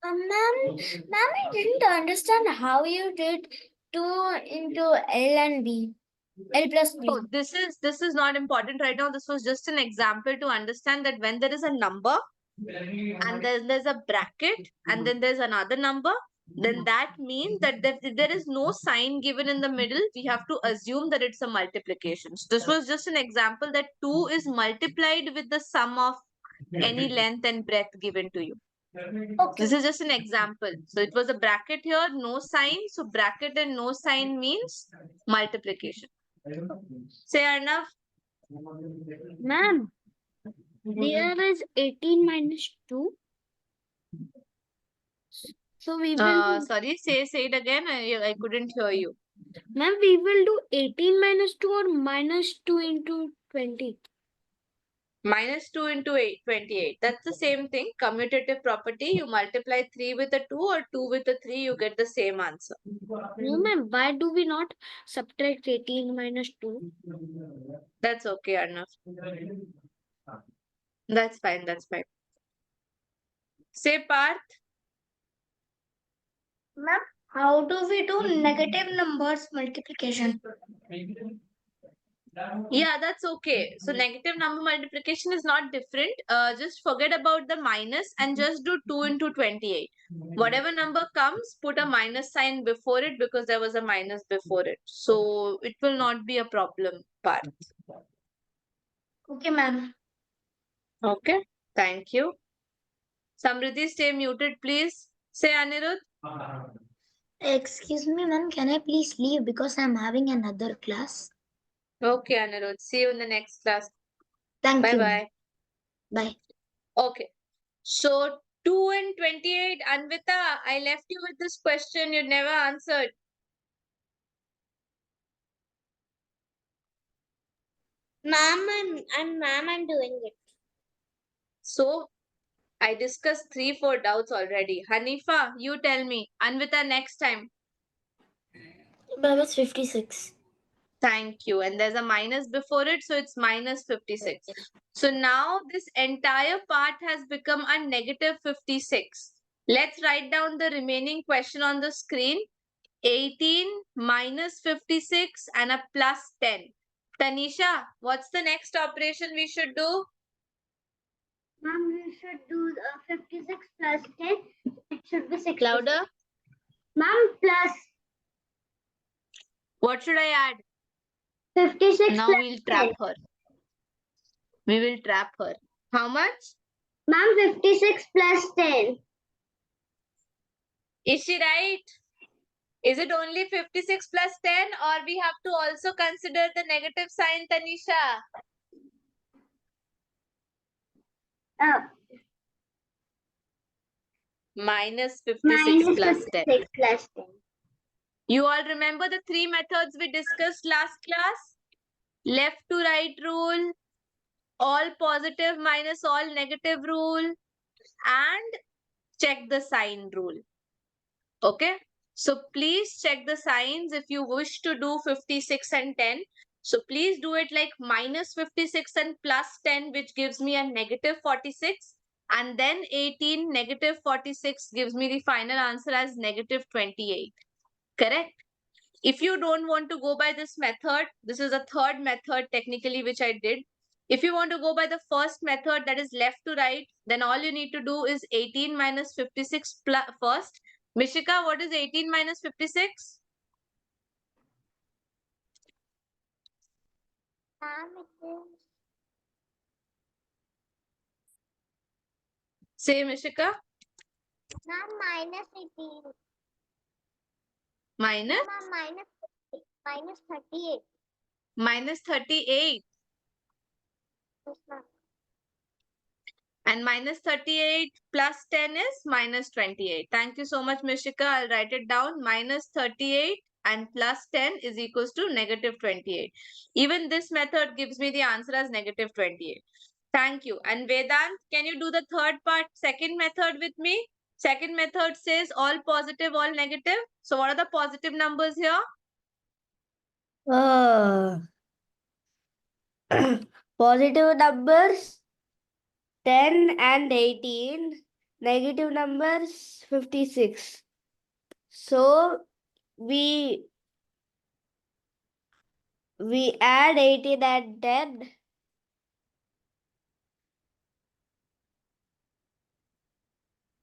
Ma'am, I didn't understand how you did 2 into L and B. L plus B. Oh, this is not important right now. This was just an example to understand that when there is a number and then there's a bracket and then there's another number, then that means that if there is no sign given in the middle, we have to assume that it's a multiplication. So this was just an example that 2 is multiplied with the sum of any length and breadth given to you. Okay. This is just an example. So it was a bracket here, no sign. So bracket and no sign means multiplication. Say Arnav. Ma'am, there is 18 minus 2. So we will, Sorry, say it again. I couldn't hear you. ma'am, we will do 18 minus 2 or minus 2 into 20. -2 into 28. That's the same thing. Commutative property. You multiply 3 with a 2 or 2 with a 3, you get the same answer. No, ma'am, why do we not subtract 18 minus 2? That's okay, Arnav. That's fine. That's fine. Say Parth. Ma'am, how do we do negative numbers multiplication? Yeah, that's okay. So negative number multiplication is not different. Just forget about the minus and just do 2 into 28. Whatever number comes, put a minus sign before it because there was a minus before it. So it will not be a problem, Parth. Okay, ma'am. Okay, thank you. Samriddhi, stay muted, please. Say Anirudh. Excuse me, ma'am. Can I please leave because I'm having another class? Okay, Anirudh. See you in the next class. Thank Bye you. bye. Bye. Okay. So 2 and 28. Anvita, I left you with this question. You never answered. Ma'am, I'm doing it. So I discussed 3-4 doubts already. Hanifa, you tell me. Anvita, next time. Ma'am, it's 56. Thank you. And there's a minus before it, so it's minus 56. So now this entire part has become a negative 56. Let's write down the remaining question on the screen. 18 minus 56 and a plus 10. Tanisha, what's the next operation we should do? Ma'am, we should do 56 plus 10. It should be 60. Louder. Ma'am, plus What should I add? 56 Now plus we'll trap 10. her. We will trap her. How much? Ma'am, 56 plus 10. Is she right? Is it only 56 plus 10 or we have to also consider the negative sign, Tanisha? Minus 56 Minus plus 10. 56 plus 10. You all remember the 3 methods we discussed last class? Left to right rule, all positive minus all negative rule, and check the sign rule. Okay? So please check the signs if you wish to do 56 and 10. So please do it like minus 56 and plus 10, which gives me a negative 46. And then 18 negative 46 gives me the final answer as negative 28. Correct? If you don't want to go by this method, this is a third method technically which I did. If you want to go by the first method, that is left to right, then all you need to do is 18 minus 56 first. Mishika, what is 18 minus 56? Ma'am, it is Say, Mishika. ma'am, minus 18. Minus? Ma'am, minus 38. Minus 38. Yes, ma'am. And minus 38 plus 10 is minus 28. Thank you so much, Mishika. I'll write it down. Minus 38 and plus 10 is equals to negative 28. Even this method gives me the answer as negative 28. Thank you. And Vedant, can you do the third part, second method with me? Second method says all positive, all negative. So what are the positive numbers here? Positive numbers 10 and 18. Negative numbers 56. So we add 18 and 10.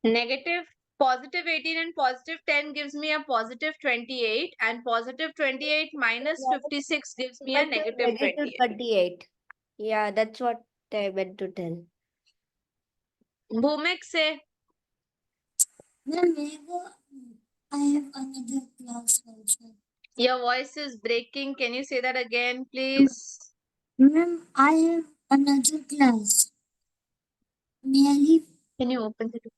Negative, positive 18 and positive 10 gives me a positive 28, and positive 28 minus 56 gives me a negative 28. 28. Yeah, that's what I meant to tell. Bhumik, say. Ma'am, I have another class also. Your voice is breaking. Can you say that again, please? Ma'am, I have another class. May I leave? Can you open the door?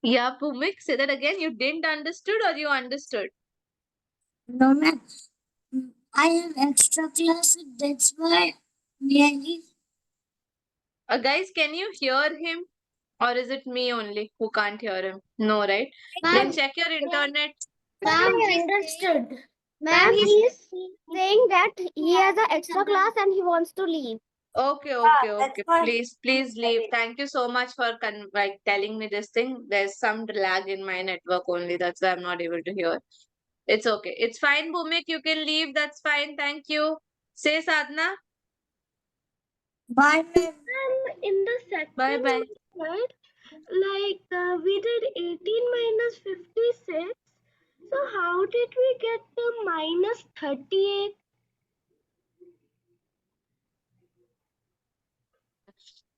Yeah, Bhumik, say that again. You didn't understood or you understood? No, ma'am. I have extra class, that's why. May I leave? Guys, can you hear him? Or is it me only who can't hear him? No, right? Then Ma'am, check your internet. ma'am, I understood. Ma'am, He's saying that he has an extra class and he wants to leave. Okay, that's okay. fine. Please leave. Thank you so much for like telling me this thing. There's some lag in my network only. That's why I'm not able to hear. It's okay. It's fine, Bhumik. You can leave. That's fine. Thank you. Say, Sadhna. Bye, ma'am. In the second Bye bye. method, like we did 18 minus 56. So how did we get the minus 38?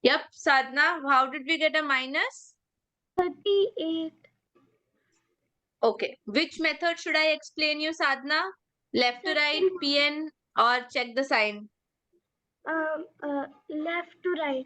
Yep, Sadhna. How did we get a minus? 38. Okay. Which method should I explain you, Sadhna? Left to right, PN, or check the sign? Left to right.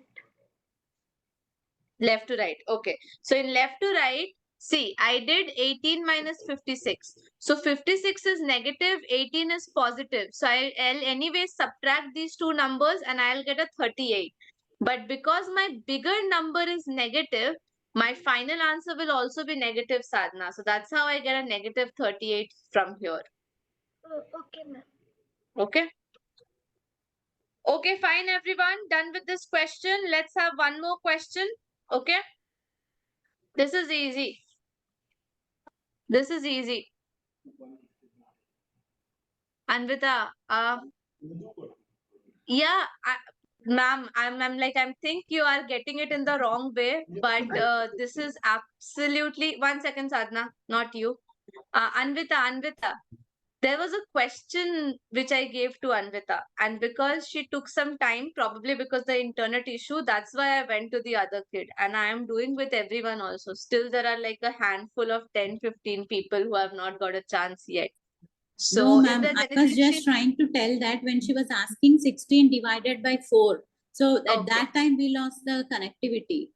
Left to right. Okay. So in left to right, see, I did 18 minus 56. So 56 is negative, 18 is positive. So I'll anyway subtract these two numbers and I'll get a 38. But because my bigger number is negative, my final answer will also be negative, Sadhana. So that's how I get a negative 38 from here. Oh, okay, ma'am. Okay. Okay, fine, everyone. Done with this question. Let's have one more question. Okay. This is easy. This is easy. Anvita, yeah, ma'am, I'm think you are getting it in the wrong way, but this is absolutely 1 second, Sadhana, not you. Anvita, there was a question which I gave to Anvita, and because she took some time, probably because the internet issue, that's why I went to the other kid, and I am doing with everyone also. Still, there are like a handful of 10-15 people who have not got a chance yet. So, No, if ma'am, there's I anything was just trying to tell that when she was asking 16 divided by 4. So at Okay. that time we lost the connectivity.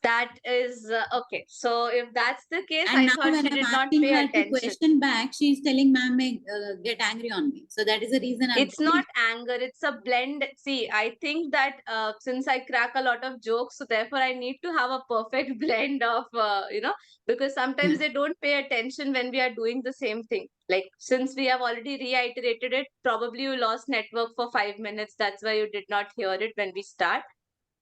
That is okay. So if that's the case, And I now thought when she I'm did not asking pay her to attention. question back, she's telling ma'am may get angry on me. So that is the reason I'm It's not anger, it's a blend. See, I think that since I crack a lot of jokes, so therefore I need to have a perfect blend of, because sometimes they don't pay attention when we are doing the same thing. Like, since we have already reiterated it, probably you lost network for 5 minutes. That's why you did not hear it when we start.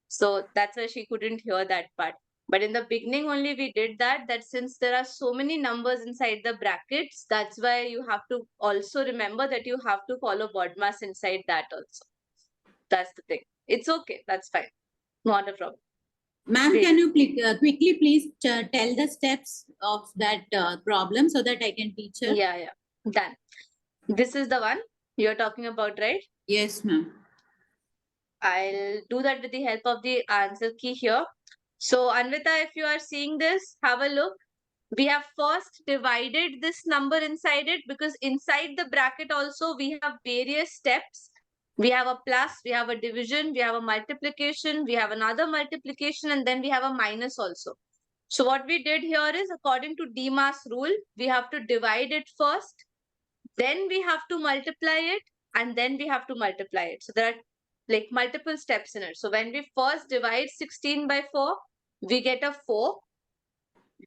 So that's why she couldn't hear that part. But in the beginning only we did that since there are so many numbers inside the brackets, that's why you have to also remember that you have to follow BODMAS inside that also. That's the thing. It's okay. That's fine. Not a problem. Ma'am, Great. can you quickly please tell the steps of that problem so that I can teach her? Yeah. Done. This is the one you're talking about, right? Yes, ma'am. I'll do that with the help of the answer key here. So Anvita, if you are seeing this, have a look. We have first divided this number inside it because inside the bracket also we have various steps. We have a plus, we have a division, we have a multiplication, we have another multiplication, and then we have a minus also. So what we did here is, according to DMAS rule, we have to divide it first, then we have to multiply it, and then we have to multiply it. So there are like multiple steps in it. So when we first divide 16 by 4, we get a 4.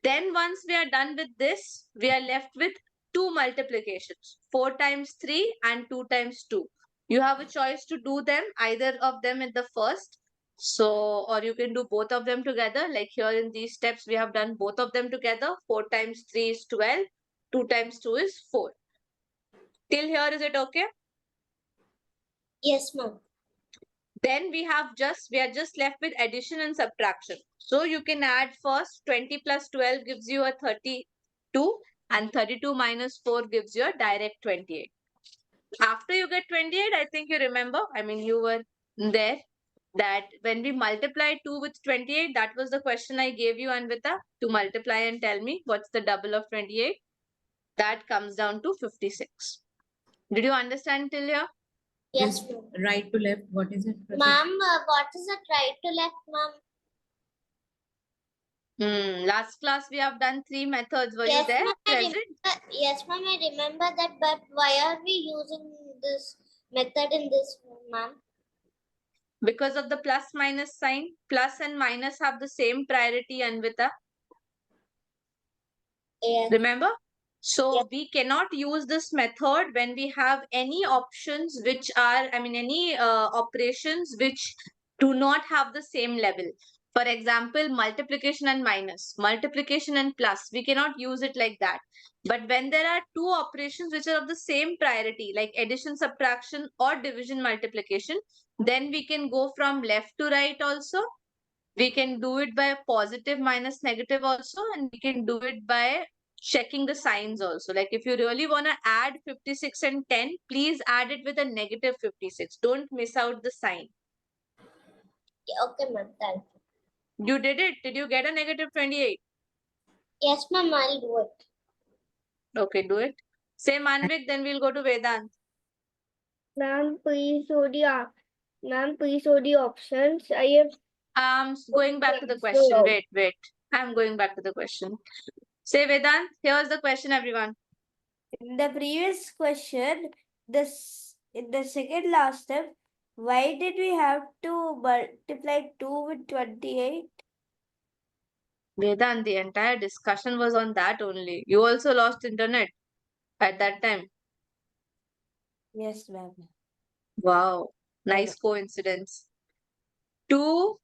Then once we are done with this, we are left with 2 multiplications, 4 times 3 and 2 times 2. You have a choice to do them, either of them in the first. So, or you can do both of them together. Like here in these steps, we have done both of them together. 4 times 3 is 12. 2 times 2 is 4. Till here, is it okay? Yes, ma'am. Then we are just left with addition and subtraction. So you can add first 20 plus 12 gives you a 32 and 32 minus 4 gives you a direct 28. After you get 28, I think you remember, you were there, that when we multiply 2 with 28, that was the question I gave you, Anvita, to multiply and tell me what's the double of 28. That comes down to 56. Did you understand till here? Yes, This ma'am. right to left, what is it? Ma'am, what is it right to left, ma'am? Last class we have done 3 methods. Were you Yes, there ma'am, present? yes, ma'am, I remember that, but why are we using this method in this, ma'am? Because of the plus minus sign. Plus and minus have the same priority, Anvita. Yes. Remember? So Yes. we cannot use this method when we have any options which are, any operations which do not have the same level. For example, multiplication and minus, multiplication and plus, we cannot use it like that. But when there are two operations which are of the same priority, like addition, subtraction, or division, multiplication, then we can go from left to right also. We can do it by positive minus negative also, and we can do it by checking the signs also. Like if you really want to add 56 and 10, please add it with a negative 56. Don't miss out the sign. Okay, ma'am, thank you. You did it. Did you get a negative 28? Yes, ma'am, I'll do it. Okay, do it. Say Manvik, then we'll go to Vedant. Ma'am, please show the options. I have Going back to the So- question. Wait. I'm going back to the question. Say Vedant, here's the question, everyone. In the previous question, in the second last step, Why did we have to multiply 2 with 28? Vedant, the entire discussion was on that only. You also lost internet at that time. Yes, ma'am. Wow, nice coincidence. 2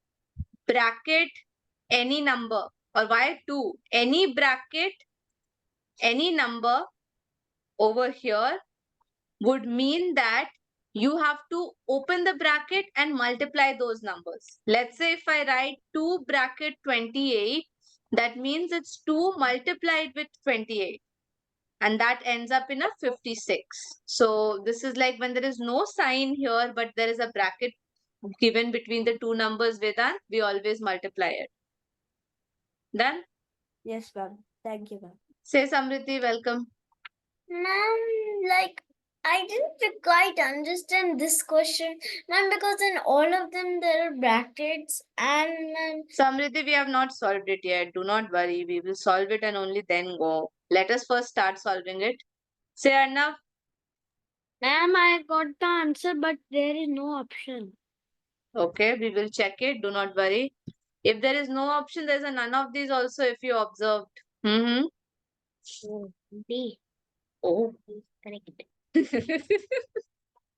bracket any number, or why 2? Any bracket, any number over here would mean that you have to open the bracket and multiply those numbers. Let's say if I write 2 bracket 28, that means it's 2 multiplied with 28. And that ends up in a 56. So this is like when there is no sign here, but there is a bracket given between the two numbers, Vedant, we always multiply it. Done? Yes, ma'am. Thank you, ma'am. Say Samriti, welcome. Ma'am, like I didn't quite understand this question, ma'am, because in all of them there are brackets and Samriti, we have not solved it yet. Do not worry. We will solve it and only then go. Let us first start solving it. Say Arnav. Ma'am, I got the answer, but there is no option. Okay, we will check it. Do not worry. If there is no option, there's a none of these also if you observed. Oh, B. Oh. Correct.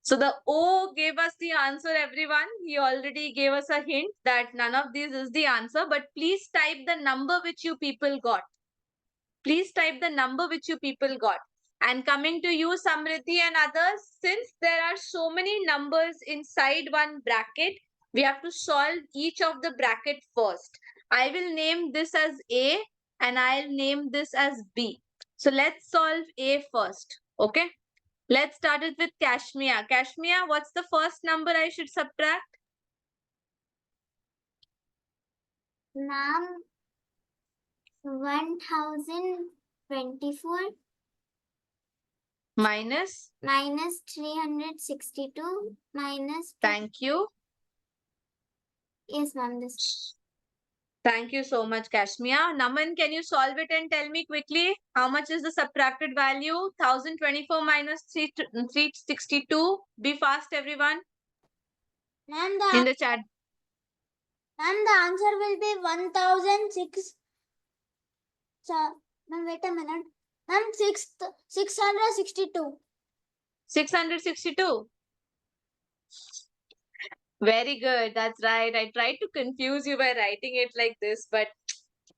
So the O gave us the answer, everyone. He already gave us a hint that none of these is the answer. But please type the number which you people got. Please type the number which you people got. And coming to you, Samriti and others, since there are so many numbers inside one bracket, we have to solve each of the bracket first. I will name this as A and I'll name this as B. So let's solve A first. Okay. Let's start it with Kashmir. Kashmir, what's the first number I should subtract? ma'am 1024 Minus. minus 362 minus Thank you. yes ma'am this Thank you so much, Kashmir. Naman, can you solve it and tell me quickly how much is the subtracted value? 1024 minus 362. Be fast, everyone, ma'am in the chat. ma'am the answer will be 1006 ma'am wait a minute ma'am 662 662. Very good. That's right. I tried to confuse you by writing it like this, but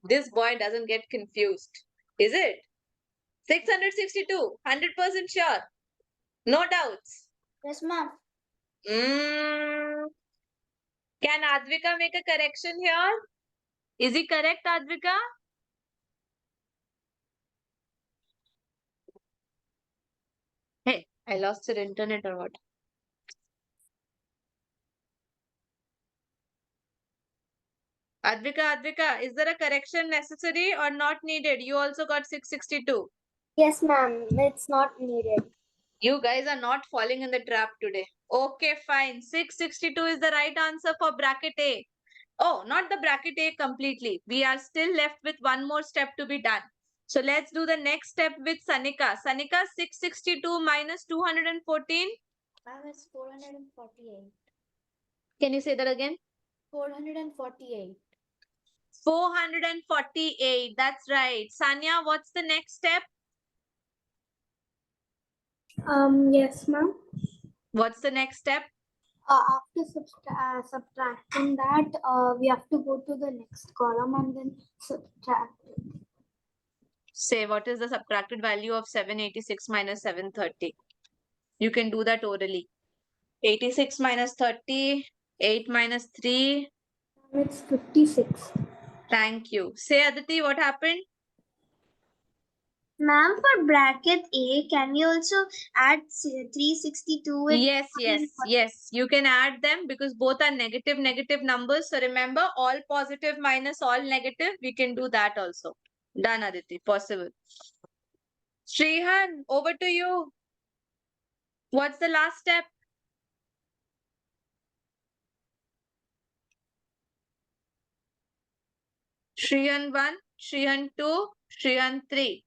this boy doesn't get confused. Is it? 662. 100% sure. No doubts. yes ma'am Can Advika make a correction here? Is he correct, Advika? Hey, I lost your internet or what? Advika, is there a correction necessary or not needed? You also got 662. yes ma'am it's not needed You guys are not falling in the trap today. Okay, fine. 662 is the right answer for bracket A. Oh, not the bracket A completely. We are still left with one more step to be done. So let's do the next step with Sanika. Sanika, 662 minus 214. ma'am it's 448 Can you say that again? 448 448. That's right. Sanya, what's the next step? yes ma'am What's the next step? after subtracting that we have to go to the next column and then subtract it. Say, what is the subtracted value of 786 minus 730? You can do that orally. 86 minus 30, 8 minus 3. It's 56 Thank you. Say, Aditi, what happened? Ma'am, for bracket A, can we also add 362 with Yes. You can add them because both are negative numbers. So remember, all positive minus all negative. We can do that also. Done, Aditi. Possible. Shrihan, over to you. What's the last step? Shrihan 1, Shrihan 2, Shrihan 3.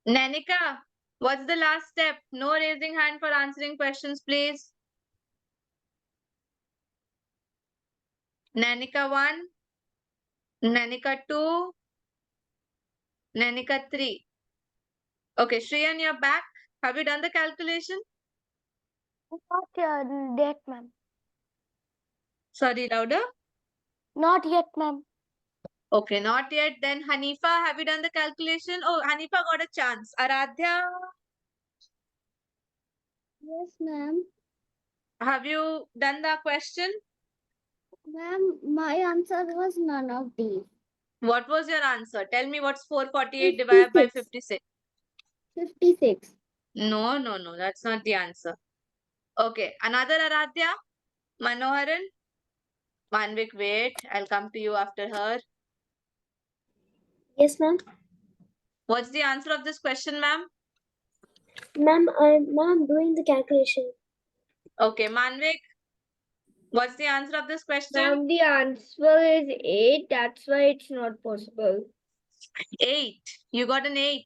Nanika, What's the last step? No raising hand for answering questions, please. Nanika 1, Nanika 2, Nanika 3. Okay, Shreyan, you're back. Have you done the calculation? Not yet, ma'am. Sorry, louder. Not yet, ma'am. Okay, not yet. Then Hanifa, have you done the calculation? Oh, Hanifa got a chance. Aradhya, Yes, ma'am. have you done the question? Ma'am, my answer was none of these. What was your answer? Tell me what's 448 divided by 56. 56. No, that's not the answer. Okay, another Aradhya, Manoharan. Manvik, wait, I'll come to you after her. Yes, ma'am. What's the answer of this question, ma'am? Ma'am, I'm doing the calculation. Okay, Manvik, what's the answer of this question? Ma'am, the answer is 8. That's why it's not possible. 8. You got an 8.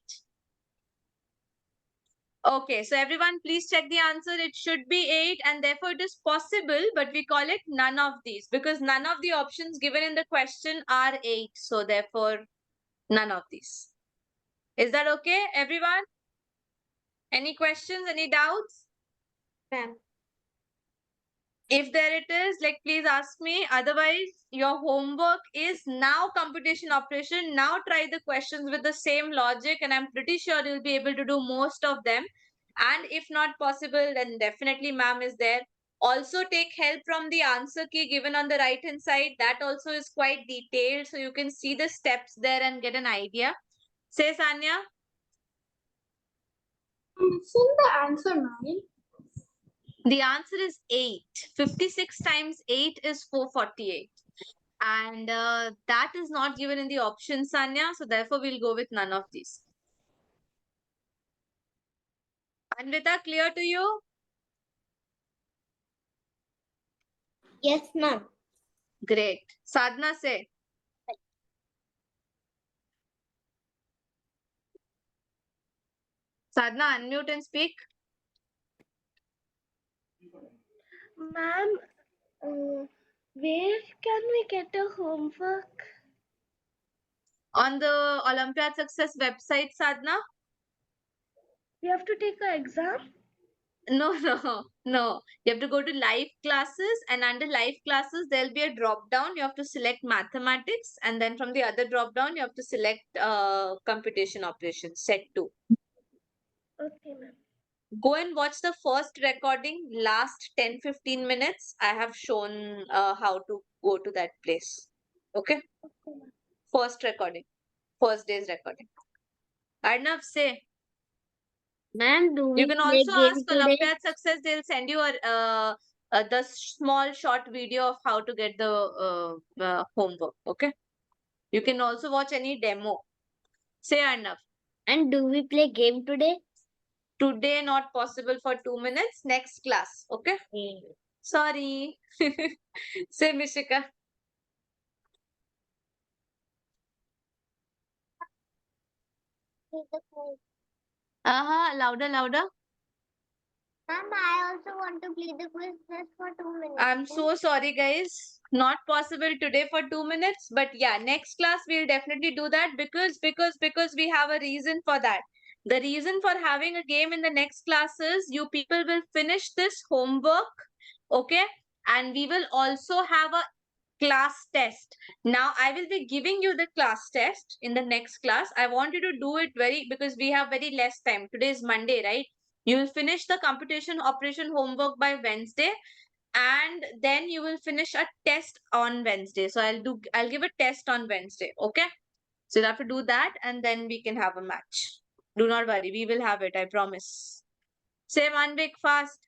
Okay, so everyone please check the answer. It should be 8 and therefore it is possible, but we call it none of these because none of the options given in the question are 8. So therefore, none of these. Is that okay, everyone? Any questions, any doubts? Ma'am. If there it is, like please ask me. Otherwise, your homework is now computation operation. Now try the questions with the same logic and I'm pretty sure you'll be able to do most of them. And if not possible, then definitely ma'am is there. Also take help from the answer key given on the right hand side. That also is quite detailed. So you can see the steps there and get an idea. Say Sanya. Send the answer, ma'am. The answer is 8. 56 times 8 is 448. And that is not given in the option, Sanya. So therefore, we'll go with none of these. Anvita, clear to you? Yes, ma'am. Great. Sadhna, say. Sadhna, unmute and speak. Ma'am, where can we get a homework? On the Olympiad Success website, Sadhna? We have to take an exam? No. You have to go to live classes, and under live classes, there'll be a drop down. You have to select mathematics, and then from the other drop down, you have to select computation operations, set 2. Okay, ma'am. Go and watch the first recording, last 10-15 minutes. I have shown how to go to that place. Okay? First recording, first day's recording. Arnav, say. Ma'am, do we You can play also game ask today? Olympiad Success. They'll send you the small short video of how to get the homework. Okay? You can also watch any demo. Say, Arnav. And do we play game today? Today not possible for 2 minutes. Next class. Okay? Sorry. Say, Mishika. Louder. Ma'am, I also want to play the quiz just for 2 minutes. I'm so sorry, guys. Not possible today for 2 minutes. But yeah, next class we'll definitely do that because we have a reason for that. The reason for having a game in the next class is you people will finish this homework, okay? And we will also have a class test. Now I will be giving you the class test in the next class. I want you to do it because we have very less time. Today is Monday, right? You will finish the computation operation homework by Wednesday and then you will finish a test on Wednesday. So I'll give a test on Wednesday. Okay. So you'll have to do that and then we can have a match. Do not worry. We will have it. I promise. Say one week fast.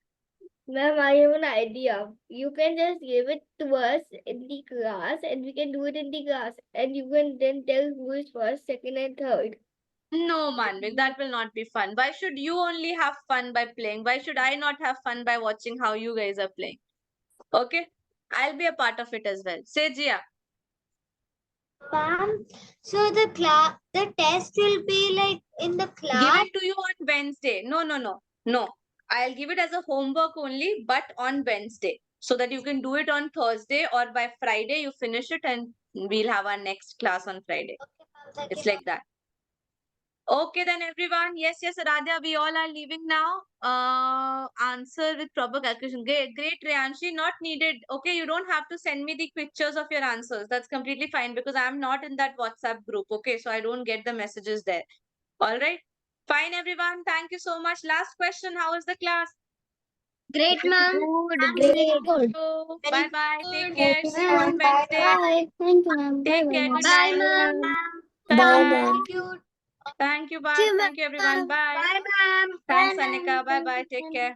Ma'am, I have an idea. You can just give it to us in the class and we can do it in the class. And you can then tell who is first, second, and third. No, Manvik, that will not be fun. Why should you only have fun by playing? Why should I not have fun by watching how you guys are playing? Okay. I'll be a part of it as well. Say Jia. Ma'am, so the test will be like in the Give class? it to you on Wednesday. No. I'll give it as a homework only, but on Wednesday, so that you can do it on Thursday or by Friday. You finish it, and we'll have our next class on Friday. Okay, ma'am. Thank It's you, like that. Okay, then everyone. Yes, Radhya, we all are leaving now. Answer with proper calculation. Great, Riyanshi. Not needed. Okay, you don't have to send me the pictures of your answers. That's completely fine because I'm not in that WhatsApp group. Okay, so I don't get the messages there. All right. Fine, everyone. Thank you so much. Last question. How is the class? Great, ma'am. Great. Good. Bye bye. Take good. care. See you on Bye. Wednesday. Bye. Thank you, ma'am. Take care. Good Bye, night. ma'am. Bye Bye, bye. ma'am. Thank you. Bye. Thank you, Thank you, everyone. ma'am. Bye. Bye, ma'am. Thanks, Anika. Bye bye. Take care.